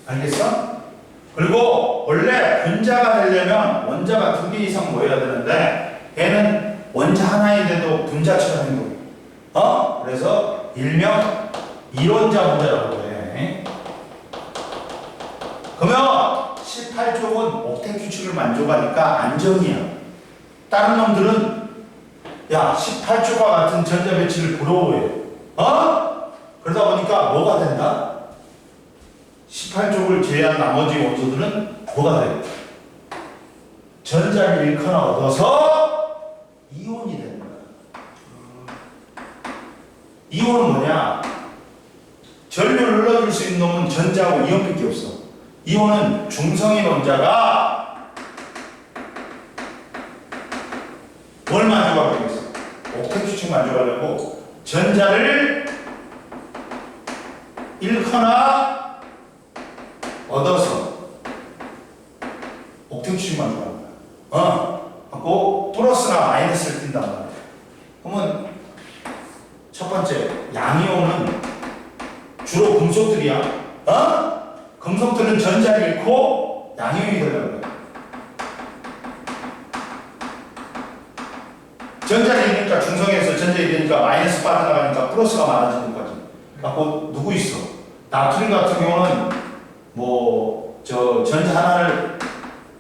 알겠어? 그리고 원래 분자가 되려면 원자가 2개 이상 모여야 되는데 얘는 원자 하나인데도 분자처럼 행동해. 그래서 일명 이론자 분자라고 해. 그러면 18쪽은 옥텟 규칙을 만족하니까 안정이야. 다른 놈들은 야 18쪽과 같은 전자 배치를 부러워해. 그러다 보니까 뭐가 된다? 18쪽을 제외한 나머지 원소들은 뭐가 돼요? 전자를 잃거나 얻어서 이온이 되는 거야. 이온은 뭐냐? 전류를 흘러줄 수 있는 놈은 전자하고 이온밖에 없어. 이온은 중성인 원자가 뭘 만족하고 있어? 옥텟 규칙 만족하려고 전자를 잃거나 얻어서 옥텟 규칙 만족하는 거야. 하고 플러스나 마이너스를 띈단 말이야. 그러면 첫 번째 양이온은 주로 금속들이야. 금속들은 전자를 잃고 양이온이 되는 거야. 전자를 잃으니까 중성에서 전자를 잃으니까 마이너스 빠져나가니까 플러스가 많아지는 거지. 갖고 누구 있어? 나트륨 같은 경우는 저 전자 하나를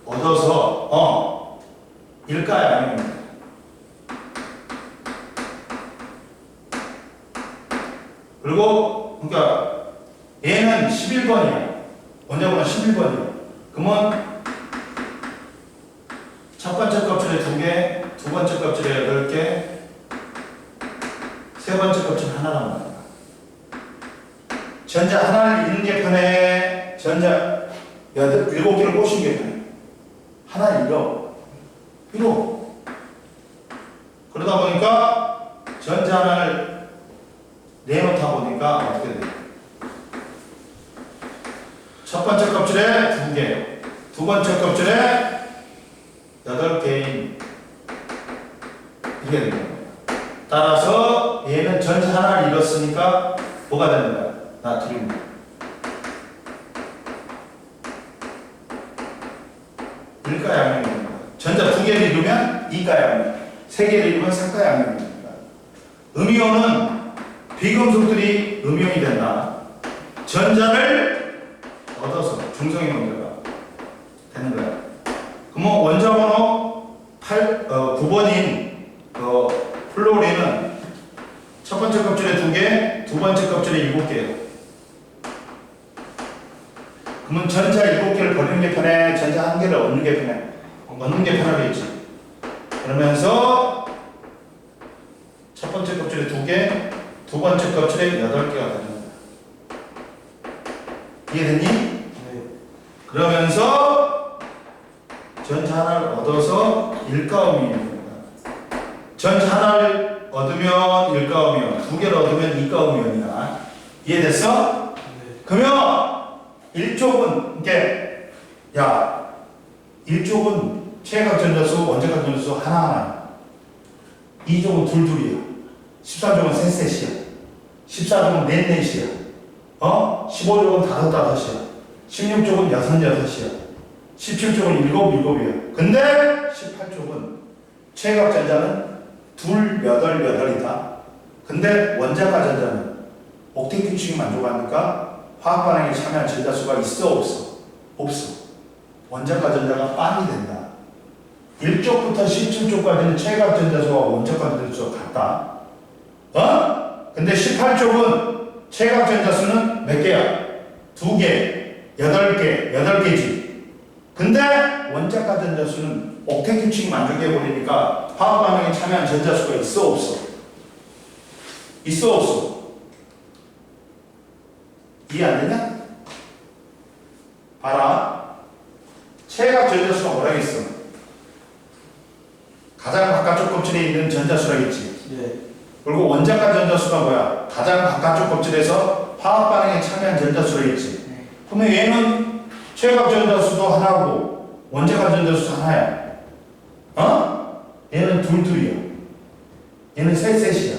얻어서 일까야 아니면 그리고 그러니까 얘는 11번이야. 원자번호 11번이야. 그러면 첫 번째 껍질에 2개, 두 번째 껍질에 8개, 세 번째 껍질 하나란 말이야. 전자 하나를 잃는 게 편해? 전자 7개를 꽂은 게 편해? 하나를 잃어. 그러다 보니까 전자 하나를 내놓다 보니까 어떻게 돼? 첫 번째 껍질에 2개, 두 번째 껍질에 8개인 이게 되는 거야. 따라서 얘는 전자 하나를 잃었으니까 뭐가 되는 거야? 나트륨. 일가 양면이 되는 거야. 전자 2개를 잃으면 2가 양면, 3개를 잃으면 3가 양면이 되는 거야. 음이온은 비금속들이 음이온이 된다. 전자를 얻어서 중성인 원자가 되는 거야. 그러면 원자번호 9번인 플로린은 첫 번째 껍질에 2개, 두 번째 껍질에 7개예요. 그러면 전자 7개를 버리는 게 편해? 전자 1개를 얻는 게 편해? 얻는 게 편하겠지. 그러면서 첫 번째 껍질에 2개, 두 번째 껍질에 8개가 되는 거야. 이해됐니? 네. 그러면서 전자 하나를 얻어서 일가음이 됩니다. 전자 하나를 얻으면 일가음이요. 2개를 얻으면 이가음이야. 이해됐어? 네. 그러면 1족은 이게 1족은 최각 전자수, 원자각 전자수 하나하나. 2족은 둘둘이야. 13족은 셋셋이야. 14족은 넷넷이야. 15족은 다섯다섯이야. 16족은 여섯여섯이야. 17쪽은 7이야. 근데 18쪽은 최각 전자는 2, 8, 8이다. 근데 원자가 전자는 옥텟 규칙이 만족하니까 화학 반응에 참여한 전자수가 있어 없어? 없어. 원자가 전자가 빵이 된다. 1쪽부터 17쪽까지는 최각 전자수와 원자가 전자수가 같다. 근데 18쪽은 최각 전자수는 몇 개야? 2개, 8개, 8개지. 근데 원자가 전자수는 옥텟 규칙 만족해버리니까 화학 반응에 참여한 전자수가 있어 없어? 있어 없어? 이해 안 되냐? 봐라. 최각 전자수가 뭐라겠어? 가장 바깥쪽 껍질에 있는 전자수라겠지. 네. 그리고 원자가 전자수가 뭐야? 가장 바깥쪽 껍질에서 화학 반응에 참여한 전자수라겠지. 네. 그러면 얘는 최각 전자수도 하나고 원자가 전자수 하나야. 얘는 둘둘이야. 얘는 셋셋이야.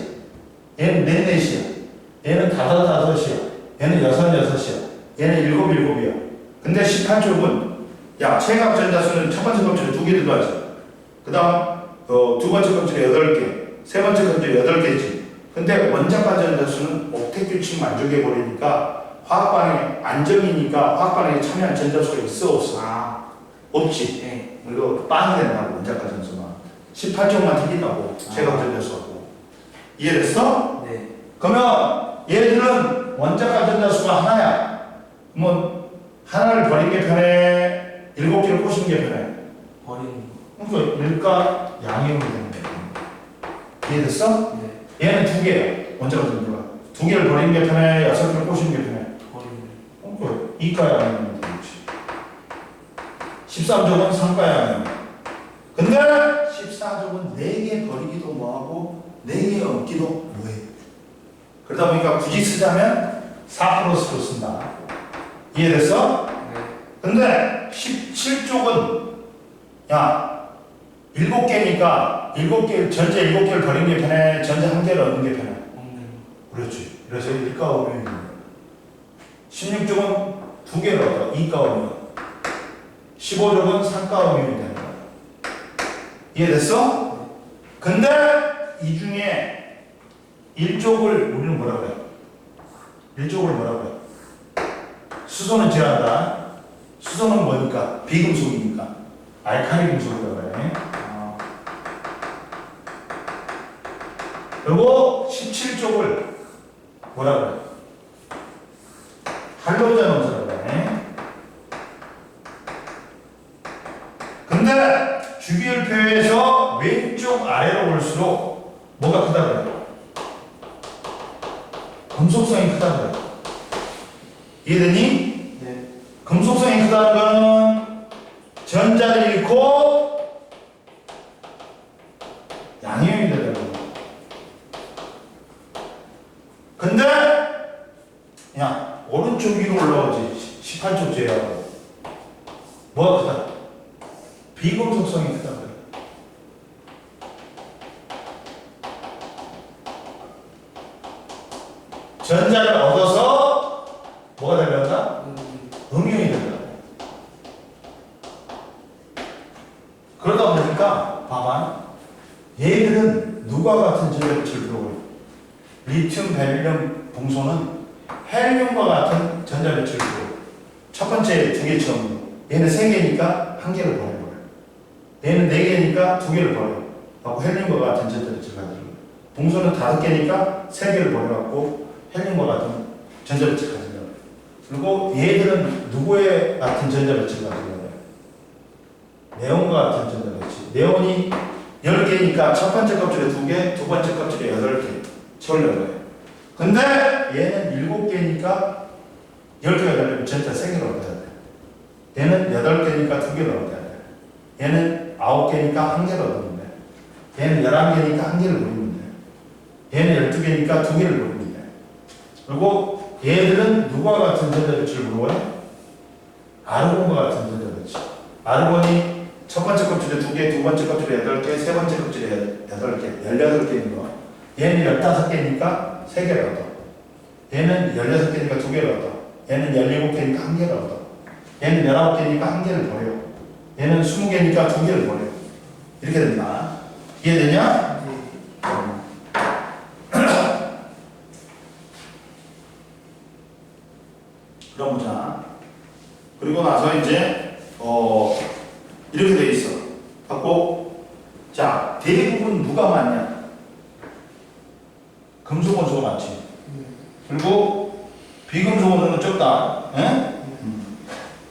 얘는 넷넷이야. 얘는 다섯다섯이야. 얘는 여섯여섯이야. 얘는 일곱이야. 근데 18쪽은 최각 전자수는 첫 번째 껍질에 2개 들어가지. 그 다음 두 번째 껍질에 8개, 세 번째 껍질에 8개지. 근데 원자가 전자수는 옥텟 규칙 만족해버리니까 화학 반응에 안정이니까 화학 반응에 참여한 전자수가 있어 없어? 없지. 네. 이거 빵이 된다고 원자가 전자수가 18쪽만 틀린다고 최각 전자수하고. 이해됐어? 네. 그러면 얘들은 원자가 전자수가 하나야. 그러면 하나를 버린 게 편해? 7개를 꽂은 게 편해? 버리는 거. 그러니까 일과 양형이 되는 거야. 이해됐어? 네. 얘는 2개야. 먼저 가진 거야. 2개를 버린 게 편해? 6개를 꽂은 게 편해? 버리는 그러니까 이과 양형이 되겠지. 13족은 상과 양형. 근데 14족은 4개 버리기도 뭐하고 4개 얻기도 뭐해. 그러다 보니까 굳이 쓰자면 4 플러스로 쓴다. 이해됐어? 거. 네. 근데 17쪽은 야 7개니까 7개 전체 7개를 버리는 게 편해? 전체 1개를 얻는 게 편해? 없는 거. 그렇지. 그래서 1가 오면 16쪽은 2개를 얻어 2가 오면 15쪽은 3가 오면이 되는 거야. 이해됐어? 근데 이 중에 1쪽을 우리는 뭐라 그래? 1쪽을 뭐라 그래? 수소는 제한다. 수소는 뭐니까? 비금속이니까. 알카리 금속이라고 그래. 그리고 17쪽을 뭐라 그래? 할로젠 원소라고 그래. 근데 주기율표에서 왼쪽 아래로 올수록 뭐가 크다 그래? 금속성이 크다 그래. 이해되니? 네. 금속성이 크다는 거는 전자를 잃고 양이온이 된다는 거. 근데 야 오른쪽 위로 올라오지. 18쪽 제하고 뭐가 크다? 비금속성이 크다 그래. 전자를 얻어서 뭐가 되려나? 음이온이 된다. 그러다 보니까 봐봐. 얘들은 누가 같은 전자배치를 들어오요? 리튬, 베릴륨, 봉소는 헬륨과 같은 전자배치를 들어오요. 첫 번째 2개처럼 얘는 3개니까 1개를 버려버려. 얘는 4개니까 2개를 버려. 하고 헬륨과 같은 전자배치를 가지고. 봉소는 5개니까 3개를 버려갖고 헬륨과 같은 전자배치를 가지고. 그리고 얘들은 누구의 같은 전자배치를 가지고 있나요? 네온과 같은 전자배치. 네온이 10개니까 첫 번째 껍질에 2개, 두 번째 껍질에 8개. 18개예요. 근데 얘는 7개니까 10개가 되려면 전자 3개를 얻어야 돼. 얘는 8개니까 2개를 얻어야 돼. 얘는 9개니까 1개를 얻으면 돼. 얘는 11개니까 1개를 버리면 돼. 얘는 12개니까 2개를 버리면 돼. 그리고 얘들은 누구와 같은 전자배치를 물어봐요? 아르곤과 같은 전자배치. 아르곤이 첫 번째 껍질에 2개, 두 번째 kop질에 8개, 세 번째 껍질에 8개, 18개인 거. 얘는 15개니까 3개를 얻어. 얘는 16개니까 2개를 얻어. 얘는 17개니까 1개를 얻어. 얘는 19개니까 1개를 버려. 얘는 20개니까 2개를 버려. 이렇게 된다. 이해되냐? 그럼 보자. 그리고 나서 이제 이렇게 돼 있어. 갖고 자 대부분 누가 많냐? 금속 원소가 많지. 그리고 비금속 원소는 적다. 예?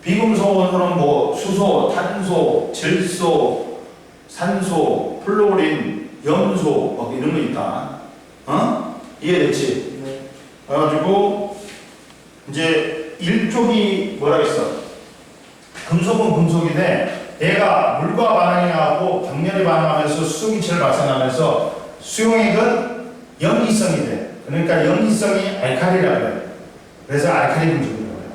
비금속 원소는 뭐 수소, 탄소, 질소, 산소, 플로린, 염소 막 이런 거 있다. 이해됐지? 네. 그래가지고 이제 일종이 뭐라 했어? 금속은 금속인데 얘가 물과 반응하고 격렬히 반응하면서 수소기체를 발생하면서 수용액은 염기성이 돼. 그러니까 염기성이 알칼리라고 해. 그래서 알칼리 금속이라고 해.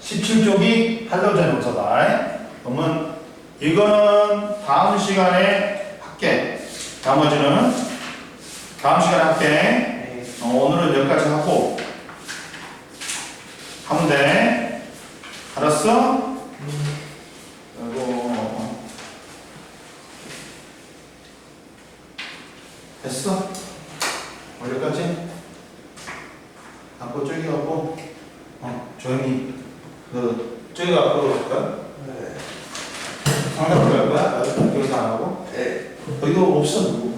17쪽이 할로젠 원소다. 그러면 이거는 다음 시간에 할게. 나머지는 다음 시간에 할게. 네. 오늘은 여기까지 하고 하면 돼. 알았어? 그리고 됐어? 여기까지? 갖고 저기 갖고 조용히 저기 갖고 올까? 네. 상담을 갈 거야? 여기서 안 하고? 네. 여기가 없어 누구?